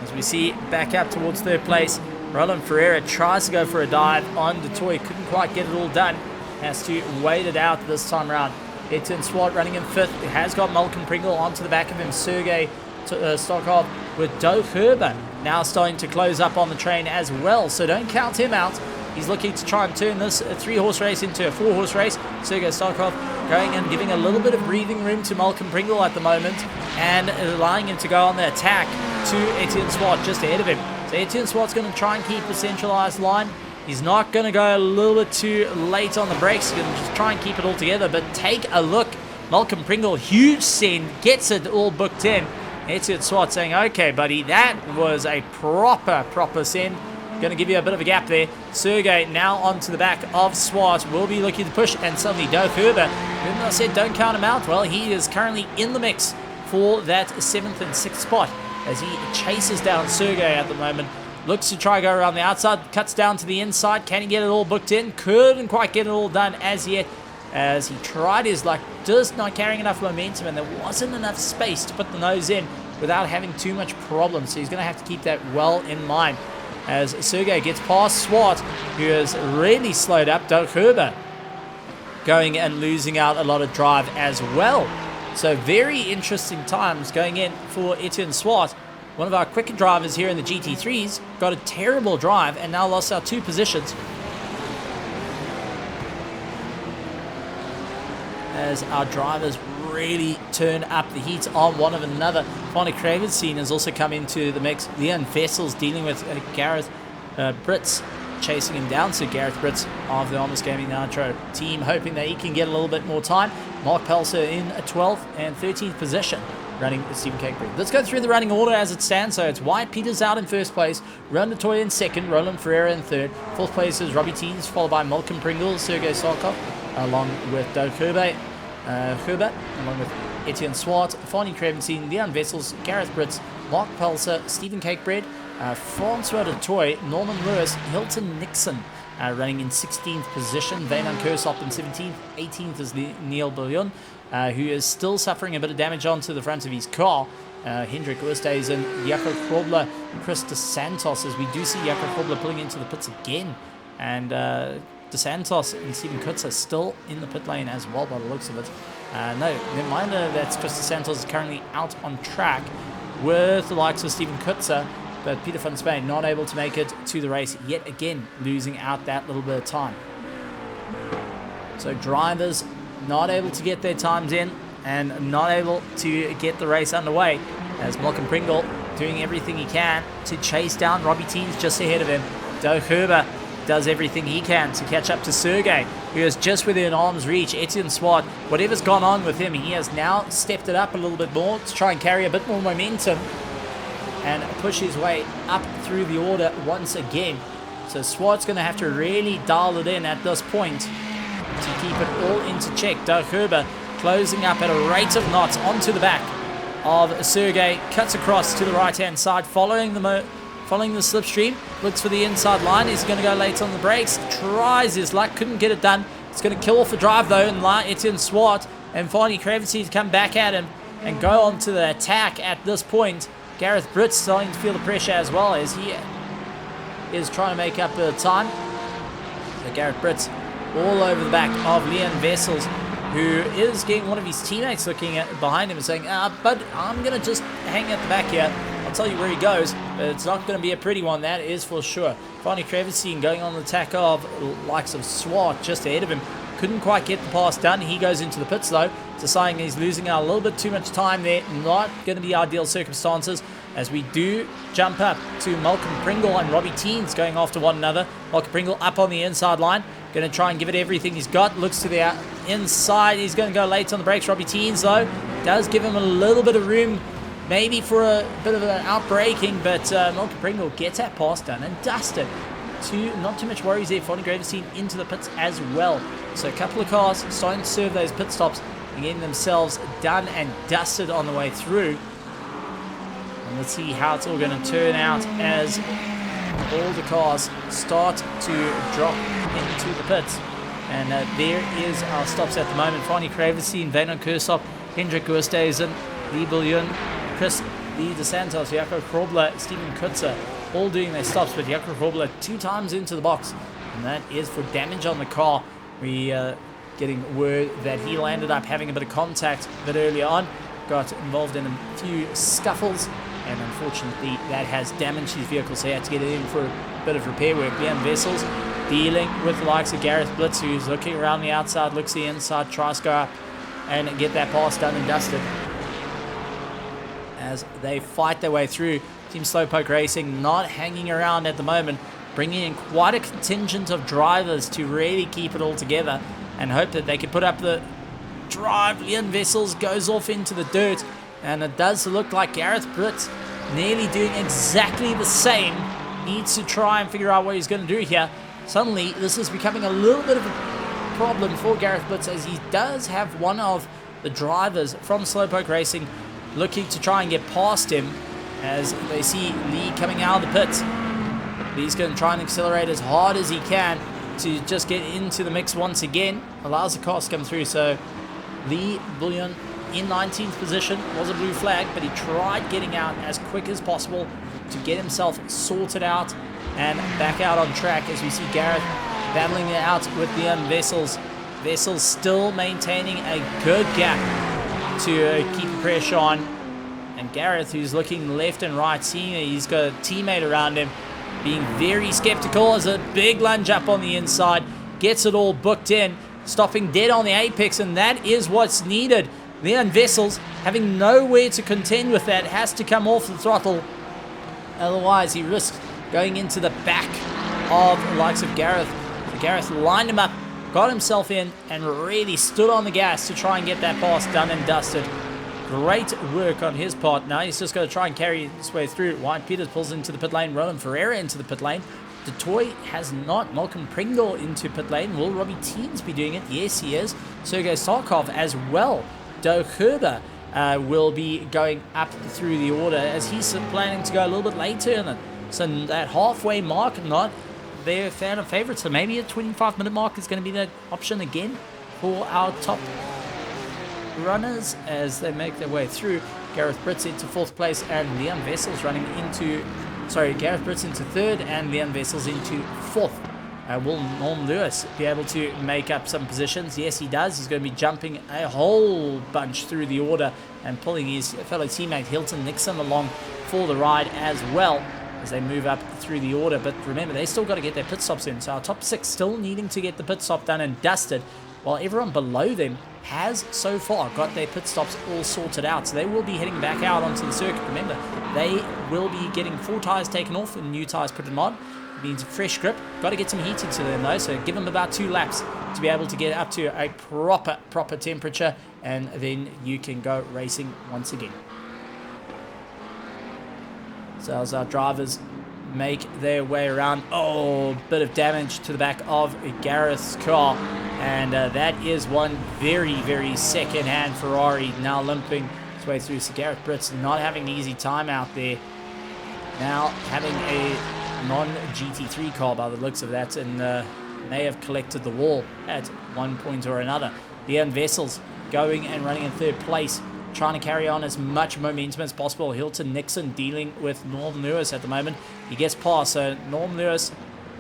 As we see back up towards third place, Roland Ferreira tries to go for a dive on Detroit, couldn't quite get it all done, has to wait it out this time around. Etienne Swart running in fifth, has got Malcolm Pringle onto the back of him. Sergey Stokov with Doug Herber now starting to close up on the train as well, so don't count him out. He's looking to try and turn this 3-horse race into a 4-horse race. Sergey Stokov going and giving a little bit of breathing room to Malcolm Pringle at the moment and allowing him to go on the attack to Etienne Swart just ahead of him. So Etienne Swart's going to try and keep a centralized line. He's not going to go a little bit too late on the brakes. He's going to just try and keep it all together. But take a look. Malcolm Pringle, huge send, gets it all booked in. Etienne Swart saying, okay, buddy, that was a proper send. Going to give you a bit of a gap there. Sergey now onto the back of Swart. Will be looking to push, and suddenly Doug Herber, even though I said don't count him out, well, he is currently in the mix for that 7th and 6th spot as he chases down Sergey at the moment. Looks to try to go around the outside, cuts down to the inside. Can he get it all booked in? Couldn't quite get it all done as yet, as he tried his luck, just not carrying enough momentum, and there wasn't enough space to put the nose in without having too much problem. So he's going to have to keep that well in mind as Sergey gets past Swart, who has really slowed up. Doug Herber going and losing out a lot of drive as well. So very interesting times going in for Etienne Swart. One of our quicker drivers here in the GT3s got a terrible drive and now lost out 2 positions, as our drivers really turn up the heat on one of another. Fani Kravitz has also come into the mix. Leon Vessel's dealing with Gareth Brits, chasing him down. So Gareth Brits of the Almost Gaming Nitro team hoping that he can get a little bit more time. Mark Pelser in a 12th and 13th position, running Stephen Cakebreed. Let's go through the running order as it stands. So it's Wyatt Peters out in first place, Roland Toya in second, Roland Ferreira in third. Fourth place is Robbie Teens, followed by Malcolm Pringle, Sergey Sarkov, along with Doug Herber, along with Etienne Swart, Fani Kravitz, Leon Vessels, Gareth Brits, Mark Pelser, Stephen Cakebread, Francois de Toy, Norman Lewis, Hilton Nixon running in 16th position, Veyman Kursop in 17th, 18th is Neil Bouillon, who is still suffering a bit of damage onto the front of his car. Hendrik Oosthuizen, Jaco Krobler, Chris DeSantos, as we do see Jaco Krobler pulling into the pits again, and DeSantos and Steven Kutzer still in the pit lane as well by the looks of it. No, reminder that Chris DeSantos is currently out on track with the likes of Steven Kutzer, but Peter van Spain not able to make it to the race yet again, losing out that little bit of time. So drivers not able to get their times in and not able to get the race underway, as Malcolm Pringle doing everything he can to chase down Robbie Teens just ahead of him. Doug Herber does everything he can to catch up to Sergey, who is just within arm's reach. Etienne Swart, whatever's gone on with him, he has now stepped it up a little bit more to try and carry a bit more momentum and push his way up through the order once again. So Swart's going to have to really dial it in at this point to keep it all into check. Doug Herber closing up at a rate of knots onto the back of Sergey, cuts across to the right-hand side, following the slipstream, looks for the inside line. He's going to go late on the brakes, tries his luck, couldn't get it done. It's going to kill off the drive though, and Etienne Swart and Fani Kravitz to come back at him and go on to the attack at this point. Gareth Brits starting to feel the pressure as well, as he is trying to make up the time. So Gareth Brits all over the back of Leon Vessels, who is getting one of his teammates looking at behind him and saying, "Bud, I'm going to just hang at the back here. I'll tell you where he goes, but it's not going to be a pretty one, that is for sure." Finally, Crevice going on the attack of likes of Swart just ahead of him. Couldn't quite get the pass done. He goes into the pits though, deciding he's losing out a little bit too much time there. Not going to be ideal circumstances, as we do jump up to Malcolm Pringle and Robbie Teens going after one another. Malcolm Pringle up on the inside line, going to try and give it everything he's got. Looks to the inside. He's going to go late on the brakes. Robbie Teens though does give him a little bit of room, maybe for a bit of an outbraking, but Malcolm Pringle gets that pass done and dusted. Not too much worries there. Fonny Gravestein into the pits as well. So a couple of cars starting to serve those pit stops and getting themselves done and dusted on the way through. And let's see how it's all going to turn out as all the cars start to drop into the pits. And there is our stops at the moment. Fonny Gravestein, Vano Kursop, Hendrik Gustafsson, Lee Bullion, Chris Lee DeSantos, Jakob Krobler, Steven Kutzer, all doing their stops, but Jakob Krobler 2 times into the box, and that is for damage on the car. We getting word that he landed up having a bit of contact a bit earlier on, got involved in a few scuffles, and unfortunately that has damaged his vehicle, so he had to get it in for a bit of repair work. Leon Vessels dealing with the likes of Gareth Blitz, who's looking around the outside, looks the inside, tries to go up and get that pass done and dusted. As they fight their way through, Team Slowpoke Racing not hanging around at the moment, bringing in quite a contingent of drivers to really keep it all together and hope that they can put up the drive. Leon Vessels goes off into the dirt, and it does look like Gareth Blitz nearly doing exactly the same. Needs to try and figure out what he's going to do here. Suddenly, this is becoming a little bit of a problem for Gareth Blitz, as he does have one of the drivers from Slowpoke Racing looking to try and get past him, as they see Lee coming out of the pits. Lee's going to try and accelerate as hard as he can to just get into the mix once again. Allows the cars to come through. So Lee Bullion in 19th position, was a blue flag, but he tried getting out as quick as possible to get himself sorted out and back out on track, as we see Gareth battling it out with Leon Vessels. Vessels still maintaining a good gap to keep the pressure on. And Gareth, who's looking left and right, seeing that he's got a teammate around him, being very skeptical, as a big lunge up on the inside, gets it all booked in, stopping dead on the apex, and that is what's needed. Leon Vessels, having nowhere to contend with that, has to come off the throttle. Otherwise, he risks going into the back of the likes of Gareth. So Gareth lined him up, got himself in, and really stood on the gas to try and get that pass done and dusted. Great work on his part. Now he's just going to try and carry his way through. Wyatt Peters pulls into the pit lane. Roland Ferreira into the pit lane. DeToy has not. Malcolm Pringle into pit lane. Will Robbie Teens be doing it? Yes, he is. Sergei Sarkov as well. Doe Herber will be going up through the order, as he's planning to go a little bit later in it. So that halfway mark, not their fan of favorites. So maybe a 25-minute mark is going to be the option again for our top runners as they make their way through. Gareth Britz into 4th place, and Leon Vessels running into, Gareth Britz into 3rd and Leon Vessels into 4th. Will Norm Lewis be able to make up some positions? Yes, he does. He's going to be jumping a whole bunch through the order and pulling his fellow teammate Hilton Nixon along for the ride as well, as they move up through the order. But remember, they still got to get their pit stops in. So our top 6 still needing to get the pit stop done and dusted, while everyone below them has so far got their pit stops all sorted out. So they will be heading back out onto the circuit. Remember, they will be getting 4 tires taken off and new tires put on. It means a fresh grip. Got to get some heat into them though, so give them about 2 laps to be able to get up to a proper temperature, and then you can go racing once again. So as our drivers make their way around, bit of damage to the back of Gareth's car, and that is one very second-hand Ferrari now limping its way through. So Gareth Britz not having an easy time out there, now having a non-GT3 car by the looks of that, and may have collected the wall at one point or another. Leon Vessels going and running in 3rd place, trying to carry on as much momentum as possible. Hilton Nixon dealing with Norm Lewis at the moment. He gets past, so Norm Lewis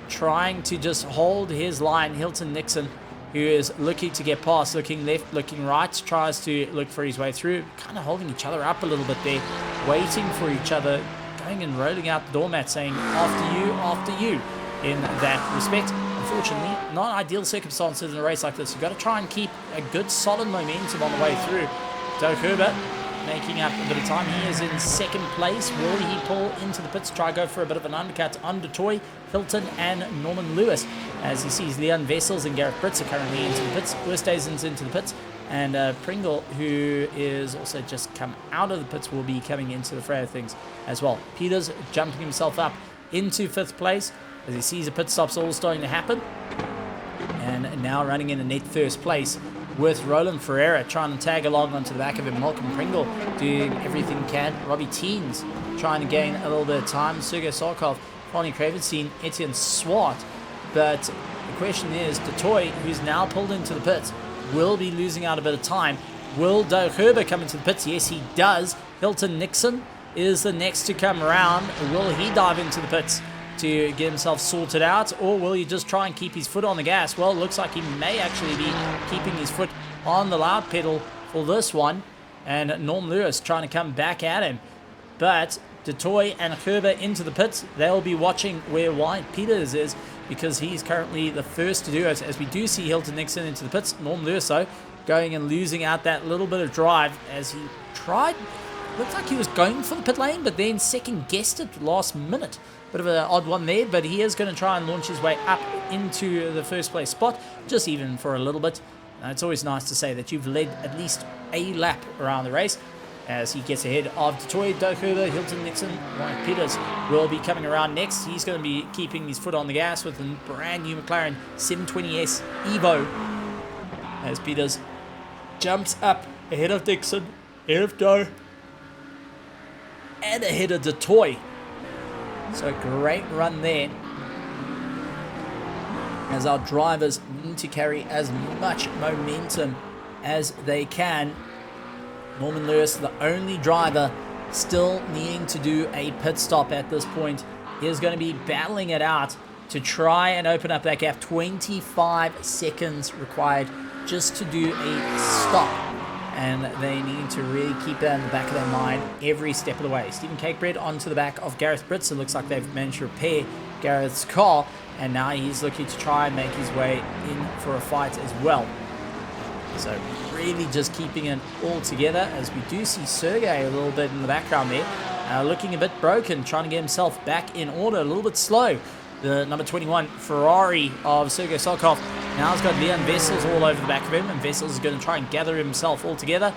trying to just hold his line. Hilton Nixon, who is looking to get past, looking left, looking right, tries to look for his way through, kind of holding each other up a little bit there, waiting for each other, going and rolling out the doormat, saying after you in that respect. Unfortunately, not ideal circumstances in a race like this. You've got to try and keep a good solid momentum on the way through. Doug Herbert making up a bit of time. He is in second place. Will he pull into the pits, try go for a bit of an undercut on Toy, Hilton and Norman Lewis, as he sees Leon Vessels and Gareth Britz are currently into the pits. Westhuizen's into the pits, and Pringle, who is also just come out of the pits, will be coming into the fray of things as well. Peters jumping himself up into 5th place as he sees the pit stops all starting to happen, and now running in a net 1st place with Roland Ferreira trying to tag along onto the back of him. Malcolm Pringle doing everything he can. Robbie Teens trying to gain a little bit of time. Sergei Sarkov, Fonny Kravenstein, Etienne Swart. But the question is, Detoy, who's now pulled into the pits, will be losing out a bit of time. Will Doug Herber come into the pits? Yes, he does. Hilton Nixon is the next to come around. Will he dive into the pits to get himself sorted out, or will he just try and keep his foot on the gas? Well, it looks like he may actually be keeping his foot on the loud pedal for this one, and Norm Lewis trying to come back at him. But Detoy and Herber into the pits. They'll be watching where Wyatt Peters is, because he's currently the first to do it, as we do see Hilton Nixon into the pits. Norm Lewis, though, going and losing out that little bit of drive as he tried. Looked like he was going for the pit lane, but then second guessed it last minute. Bit of an odd one there, but he is going to try and launch his way up into the 1st place spot, just even for a little bit. It's always nice to say that you've led at least a lap around the race, as he gets ahead of Detoy, Doug Herber, Hilton Nixon. Wyatt Peters will be coming around next. He's going to be keeping his foot on the gas with a brand new McLaren 720S Evo, as Peters jumps up ahead of Dixon, ahead of Doe, and ahead of Detoy. So great run there, as our drivers need to carry as much momentum as they can. Norman Lewis, the only driver still needing to do a pit stop at this point, is going to be battling it out to try and open up that gap. 25 seconds required just to do a stop, and they need to really keep that in the back of their mind every step of the way. Stephen Cakebread onto the back of Gareth Britz. It looks like they've managed to repair Gareth's car, and now he's looking to try and make his way in for a fight as well. So really just keeping it all together, as we do see Sergey a little bit in the background there, looking a bit broken, trying to get himself back in order, a little bit slow. The number 21 Ferrari of Sergei Sarkov now has got Leon Vessels all over the back of him, and Vessels is going to try and gather himself all together.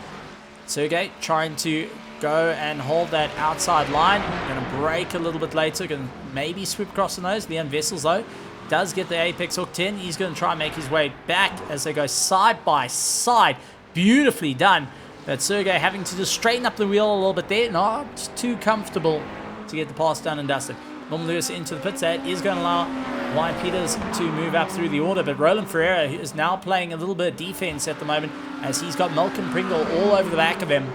Sergei trying to go and hold that outside line, going to brake a little bit later, going to maybe sweep across the nose. Leon Vessels, though, does get the apex hooked in. He's going to try and make his way back as they go side by side. Beautifully done. But Sergei having to just straighten up the wheel a little bit there. Not too comfortable to get the pass done and dusted. Norman Lewis into the pits. That is going to allow Wyatt Peters to move up through the order. But Roland Ferreira is now playing a little bit of defense at the moment, as he's got Malcolm Pringle all over the back of him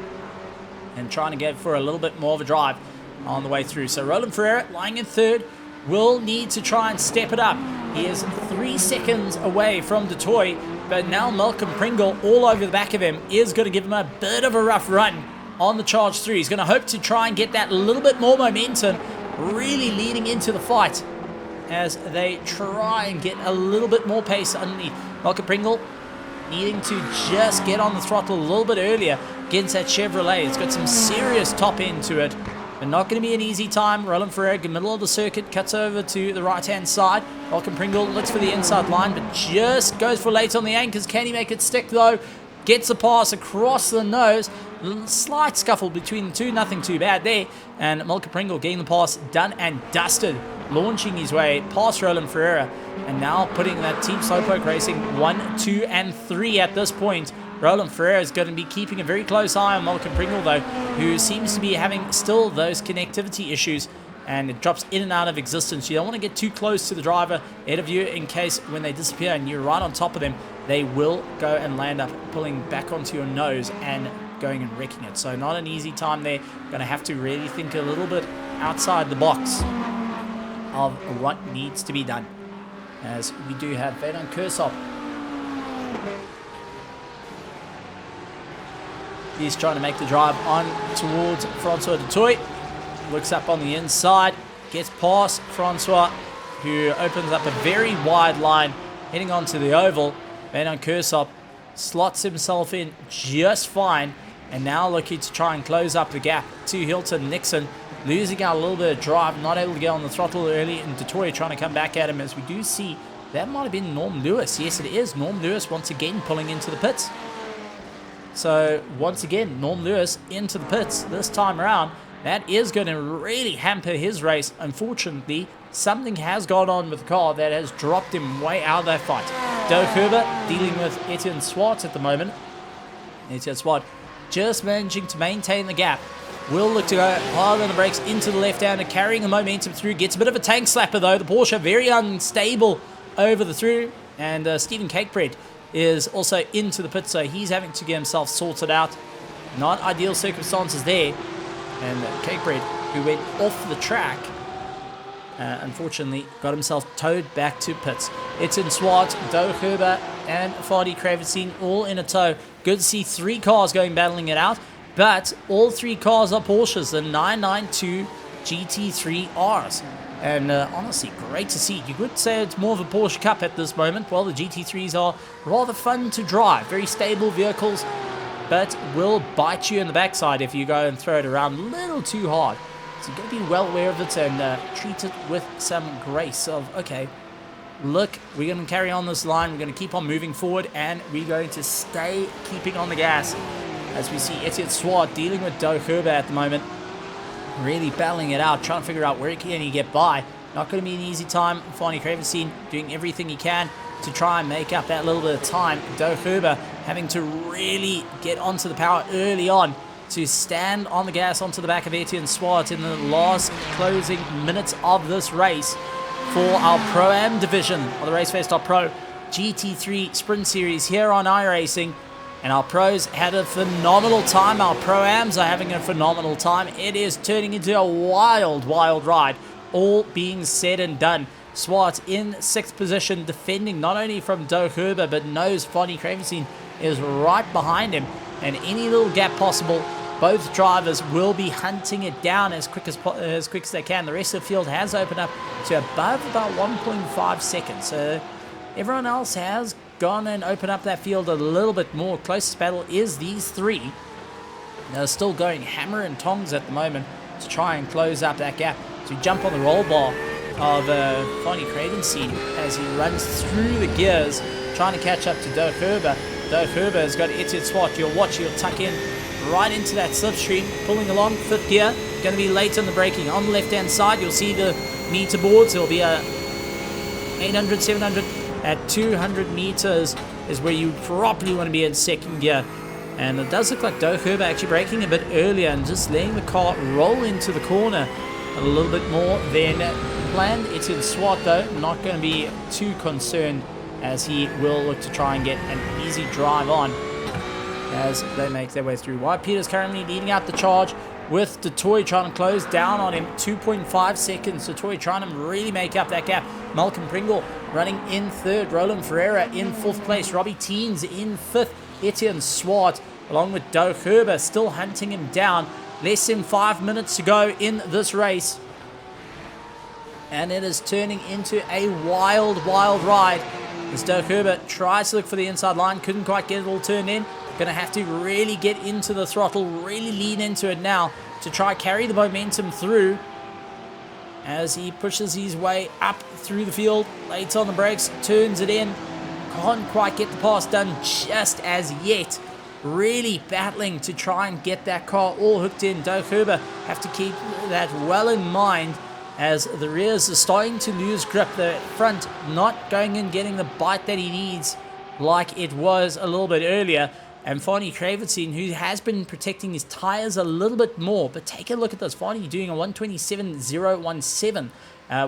and trying to get for a little bit more of a drive on the way through. So Roland Ferreira lying in 3rd will need to try and step it up. He is 3 seconds away from Detoy, but now Malcolm Pringle all over the back of him is going to give him a bit of a rough run on the charge through. He's going to hope to try and get that little bit more momentum, really leading into the fight as they try and get a little bit more pace underneath. Malcolm Pringle needing to just get on the throttle a little bit earlier against that Chevrolet. It's got some serious top end to it, but not going to be an easy time. Roland Ferreira, middle of the circuit, cuts over to the right-hand side. Malcolm Pringle looks for the inside line, but just goes for late on the anchors. Can he make it stick, though? Gets a pass across the nose. Slight scuffle between the two, nothing too bad there. And Malcolm Pringle getting the pass done and dusted, launching his way past Roland Ferreira, and now putting that Team Slowpoke Racing 1, 2, and 3 at this point. Roland Ferreira is going to be keeping a very close eye on Malcolm Pringle, though, who seems to be having still those connectivity issues, and it drops in and out of existence. You don't want to get too close to the driver ahead of you, in case when they disappear and you're right on top of them, they will go and land up pulling back onto your nose and going and wrecking it. So not an easy time there. Going to have to really think a little bit outside the box of what needs to be done, as we do have Vedon Kursop He's trying to make the drive on towards Francois du Toit. Looks up on the inside, gets past Francois, who opens up a very wide line, heading onto the oval. Van Kersop slots himself in just fine, and now looking to try and close up the gap to Hilton Nixon. Losing out a little bit of drive, not able to get on the throttle early, and du Toit trying to come back at him, as we do see that might have been Norm Lewis. Yes, it is Norm Lewis once again pulling into the pits. So once again, Norm Lewis into the pits this time around. That is going to really hamper his race. Unfortunately, something has gone on with the car that has dropped him way out of that fight. Doug Herbert dealing with Etienne Swart at the moment. Etienne Swart just managing to maintain the gap. Will look to go hard on the brakes into the left-hander, carrying the momentum through. Gets a bit of a tank slapper though. The Porsche very unstable over the through. And Stephen Cakebread is also into the pit, so he's having to get himself sorted out. Not ideal circumstances there. And Cakebread, who went off the track, unfortunately got himself towed back to pits. Etienne Swart, Doug Herbert, and Fadi Kravitsin all in a tow. Good to see 3 cars going battling it out. But all 3 cars are Porsches, the 992 GT3Rs. And honestly, great to see. You could say it's more of a Porsche Cup at this moment. Well, the GT3s are rather fun to drive. Very stable vehicles, but will bite you in the backside if you go and throw it around a little too hard. So you've got to be well aware of it and treat it with some grace of, okay, look, we're going to carry on this line. We're going to keep on moving forward, and we're going to stay keeping on the gas. As we see Etienne Swart dealing with Doug Herbert at the moment. Really battling it out, trying to figure out where can he get by. Not going to be an easy time. Fadi Kravitsin doing everything he can to try and make up that little bit of time. Doug Herbert having to really get onto the power early on to stand on the gas onto the back of Etienne Swart in the last closing minutes of this race for our Pro-Am division of the Raceface.Pro GT3 Sprint Series here on iRacing. And our pros had a phenomenal time. Our Pro-Ams are having a phenomenal time. It is turning into a wild, wild ride. All being said and done. Swart in 6th position, defending not only from Doug Herbert, but knows Fadi Kravitsin is right behind him. And any little gap possible, both drivers will be hunting it down as quick as they can. The rest of the field has opened up to above about 1.5 seconds. So everyone else has gone and opened up that field a little bit more. Closest battle is these 3. They're still going hammer and tongs at the moment to try and close up that gap. To jump on the roll bar of Fadi Kravitsin as he runs through the gears, trying to catch up to Doug Herbert. Doug Herbert has got Etienne Swart. You'll watch, he'll tuck in right into that slipstream, pulling along 5th gear. Going to be late on the braking. On the left-hand side, you'll see the meter boards. It'll be a 800, 700. At 200 meters is where you probably want to be in 2nd gear. And it does look like Doug Herbert actually braking a bit earlier and just letting the car roll into the corner a little bit more than planned. Etienne Swart, though, not going to be too concerned, as he will look to try and get an easy drive on as they make their way through. Wyatt Peters currently leading out the charge, with du Toit trying to close down on him. 2.5 seconds. Du Toit trying to really make up that gap. Malcolm Pringle running in 3rd. Roland Ferreira in 4th place. Robbie Teens in 5th. Etienne Swart along with Doug Herbert still hunting him down. Less than 5 minutes to go in this race. And it is turning into a wild, wild ride as Doug Herbert tries to look for the inside line. Couldn't quite get it all turned in. Going to have to really get into the throttle, really lean into it now to try carry the momentum through as he pushes his way up through the field. Late on the brakes, turns it in. Can't quite get the pass done just as yet. Really battling to try and get that car all hooked in. Doug Herbert have to keep that well in mind as the rears are starting to lose grip. The front not going and getting the bite that he needs like it was a little bit earlier. And Fadi Kravitsin, who has been protecting his tyres a little bit more. But take a look at this. Fadi doing a 127.017,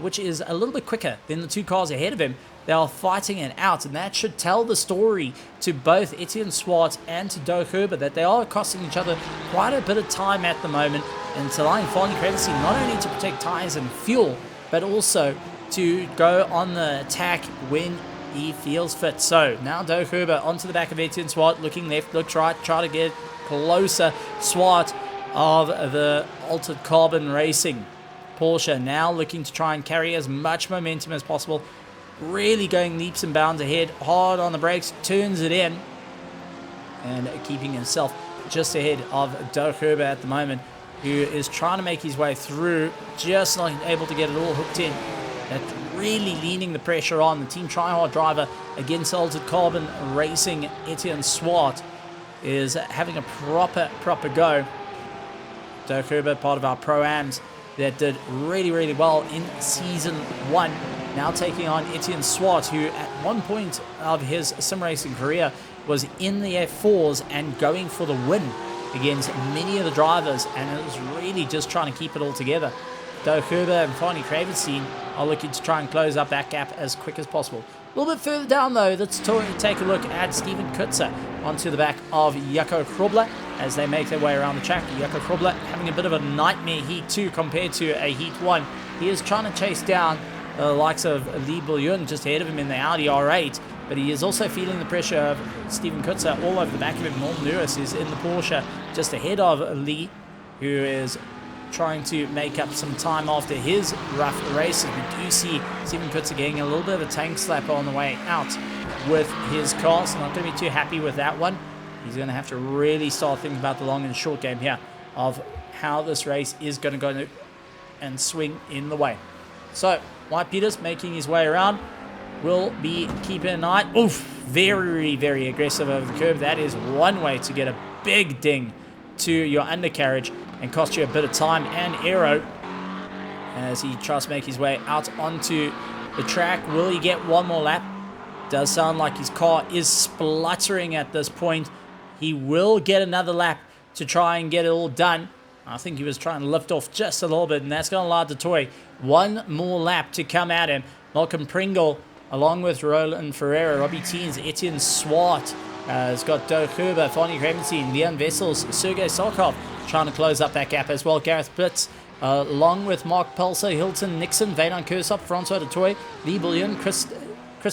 which is a little bit quicker than the 2 cars ahead of him. They are fighting it out, and that should tell the story to both Etienne Swart and to Doug Herbert that they are costing each other quite a bit of time at the moment. And it's allowing Fadi Kravitsin not only to protect tyres and fuel, but also to go on the attack when he feels fit. So now Doug Herbert onto the back of Etienne Swart, looking left, looks right, try to get closer. Swart of the Altered Carbon Racing Porsche now looking to try and carry as much momentum as possible. Really going leaps and bounds ahead, hard on the brakes, turns it in, and keeping himself just ahead of Doug Herber at the moment, who is trying to make his way through, just not able to get it all hooked in. That's really leaning the pressure on. The Team Tryhard driver against Altered Carbon Racing, Etienne Swart, is having a proper go. Doug Herber, part of our Pro-Ams that did really well in Season 1. Now taking on Etienne Swart, who at one point of his sim racing career was in the F4s and going for the win against many of the drivers, and it was really just trying to keep it all together. Doug Herber and Fanny Kravenstein are looking to try and close up that gap as quick as possible. A little bit further down though, let's take a look at Steven Kutzer onto the back of Jaco Krobler as they make their way around the track. Jaco Krobler having a bit of a nightmare heat 2 compared to a heat 1. He is trying to chase down the likes of Lee Bouillon just ahead of him in the Audi R8, but he is also feeling the pressure of Steven Kutzer all over the back of him. Norm Lewis is in the Porsche just ahead of Lee, who is trying to make up some time after his rough races. We do see Steven Kutzer getting a little bit of a tank slap on the way out with his car, so not going to be too happy with that one. He's going to have to really start thinking about the long and short game here of how this race is going to go and swing in the way. So, White Peters making his way around. Will be keeping an eye. Oof, very aggressive over the curb. That is one way to get a big ding to your undercarriage and cost you a bit of time and aero as he tries to make his way out onto the track. Will he get one more lap? Does sound like his car is spluttering at this point. He will get another lap to try and get it all done. I think he was trying to lift off just a little bit, and that's going to allow the toy one more lap to come at him. Malcolm Pringle, along with Roland Ferreira, Robbie Teens, Etienne Swart, has got Doug Herber, Fanny Kravenstein, Leon Vessels, Sergei Sarkov trying to close up that gap as well. Gareth Blitz, along with Mark Pulser, Hilton Nixon, Vaden Kursop, Francois Dutoy, Lee Bouillon, Chris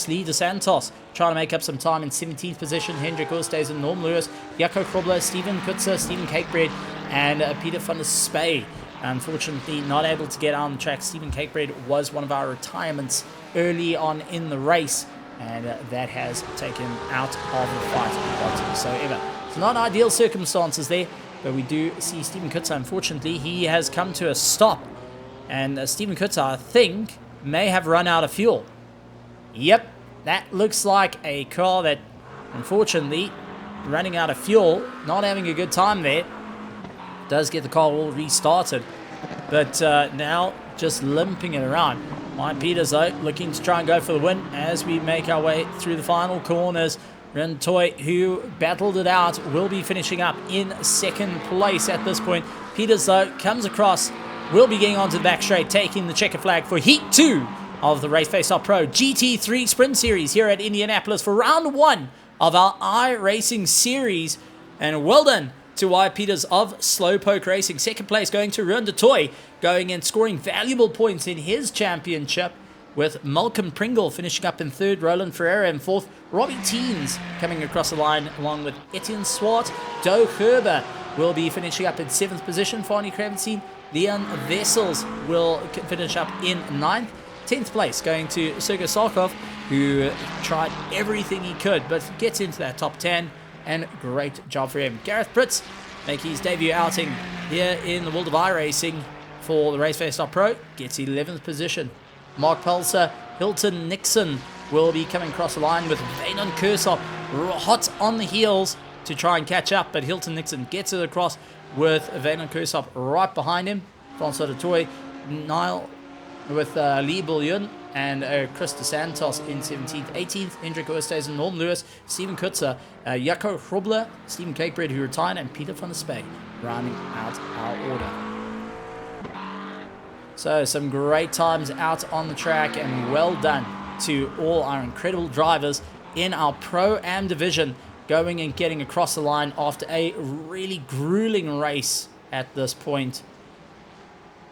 Lee DeSantos trying to make up some time in 17th position. Hendrik Oosthuizen, Norm Lewis, Jaco Krobler, Steven Kutzer, Stephen Cakebread, and Peter van der Spey. Unfortunately, not able to get on the track. Stephen Cakebread was one of our retirements early on in the race, and that has taken out of the fight whatsoever. So not ideal circumstances there, but we do see Steven Kutzer. Unfortunately, he has come to a stop, and Steven Kutzer, I think, may have run out of fuel. Yep, that looks like a car that, unfortunately, running out of fuel, not having a good time there. Does get the car all restarted, but now just limping it around. Mike Peters, though, looking to try and go for the win as we make our way through the final corners. Ren Toy, who battled it out, will be finishing up in second place at this point. Peters, though, comes across, will be getting onto the back straight, taking the checker flag for Heat 2 of the Raceface.Pro GT3 Sprint Series here at Indianapolis for round 1 of our iRacing Series. And well done to Wyatt Peters of Slowpoke Racing. Second place going to Ruan de Toy, going and scoring valuable points in his championship, with Malcolm Pringle finishing up in third, Roland Ferreira in fourth, Robbie Teens coming across the line along with Etienne Swart. Doug Herber will be finishing up in 7th position. Fanny Kravenstein, Leon Vessels will finish up in 9th. 10th place going to Sergei Sarkov, who tried everything he could but gets into that top 10, and great job for him. Gareth Pritz making his debut outing here in the world of iRacing for the Raceface.Pro, gets 11th position. Mark Pulser, Hilton Nixon will be coming across the line with Vaden Kursop hot on the heels to try and catch up, but Hilton Nixon gets it across with Vaden Kursop right behind him. Francois Dutoy, Niall with Lee Bouillon and Chris DeSantos in 17th, 18th, Hendrik Oosthuizen, Norm Lewis, Steven Kutzer, Jaco Krobler, Stephen Cakebread, who retired, and Peter van der Spey rounding out our order. So some great times out on the track, and well done to all our incredible drivers in our Pro-Am division, going and getting across the line after a really grueling race at this point.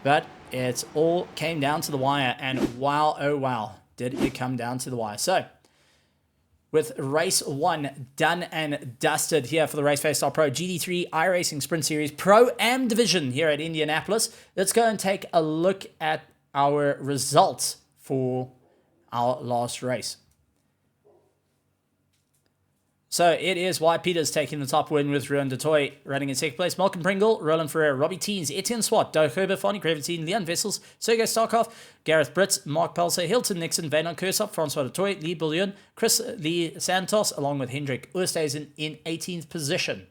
But it all came down to the wire, and wow, oh wow, did it come down to the wire. So, with race 1 done and dusted here for the Raceface.Pro GT3 iRacing Sprint Series Pro-Am Division here at Indianapolis. Let's go and take a look at our results for our last race. So it is White Peters taking the top win with Ruan Dutoy running in second place. Malcolm Pringle, Roland Ferrer, Robbie Teens, Etienne Swat, Doug Herber, Fonny Gravitine, Leon Vessels, Sergei Starkov, Gareth Britz, Mark Pelser, Hilton Nixon, Vanon Kursop, Francois Dutoy, Lee Bouillon, Chris Lee Santos, along with Hendrik Oosthuizen in 18th position.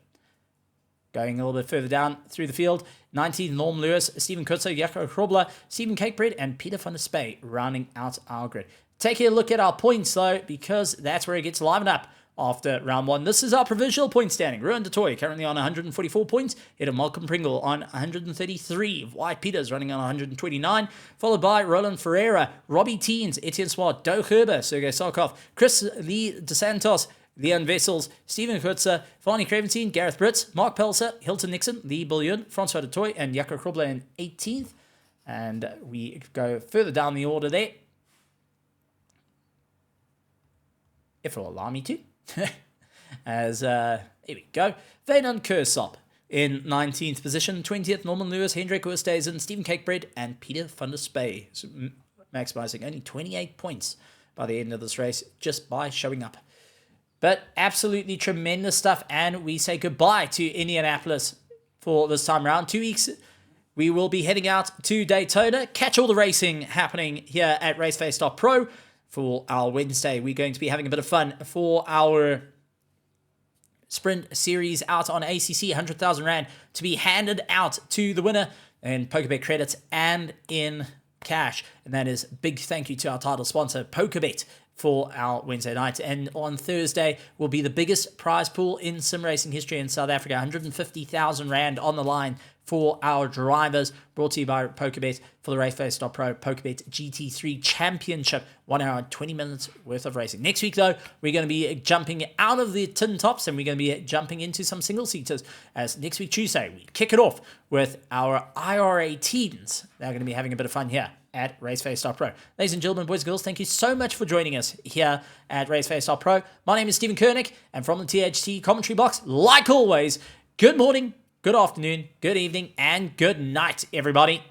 Going a little bit further down through the field, 19th Norm Lewis, Stephen Kutzer, Jaco Krobler, Stephen Cakebread, and Peter van der Spey rounding out our grid. Taking a look at our points though, because that's where it gets livened up. After round 1, this is our provisional point standing. Ruan Dutoy currently on 144 points. Ahead of Malcolm Pringle on 133. White Peters running on 129. Followed by Roland Ferreira, Robbie Teens, Etienne Swart, Doug Herber, Sergei Sarkov, Chris Lee DeSantos, Leon Vessels, Stephen Kutzer, Fonny Craventine, Gareth Britz, Mark Pelser, Hilton Nixon, Lee Bouillon, Francois Dutoy, and Jaco Krobler in 18th. And we go further down the order there, if it'll allow me to. As here we go, Vanon Kursop in 19th position, 20th Norman Lewis, Hendrik Oosthuizen, Stephen Cakebread, and Peter van der Spey, so maximizing only 28 points by the end of this race just by showing up. But absolutely tremendous stuff, and we say goodbye to Indianapolis for this time around. 2 weeks we will be heading out to Daytona, catch all the racing happening here at Raceface.Pro. For our Wednesday, we're going to be having a bit of fun for our sprint series out on ACC, 100,000 Rand to be handed out to the winner in PokerBet credits and in cash. And that is big thank you to our title sponsor, PokerBet, for our Wednesday night. And on Thursday will be the biggest prize pool in sim racing history in South Africa, 150,000 Rand on the line for our drivers, brought to you by PokerBet for the Raceface.Pro PokerBet GT3 Championship, 1 hour and 20 minutes worth of racing. Next week, though, we're going to be jumping out of the tin tops and we're going to be jumping into some single-seaters, as next week, Tuesday, we kick it off with our IRA teens. They're going to be having a bit of fun here at Raceface.Pro. Ladies and gentlemen, boys and girls, thank you so much for joining us here at Raceface.Pro. My name is Stephen Koenig, and from the THT commentary box, like always, good morning, good afternoon, good evening, and good night, everybody.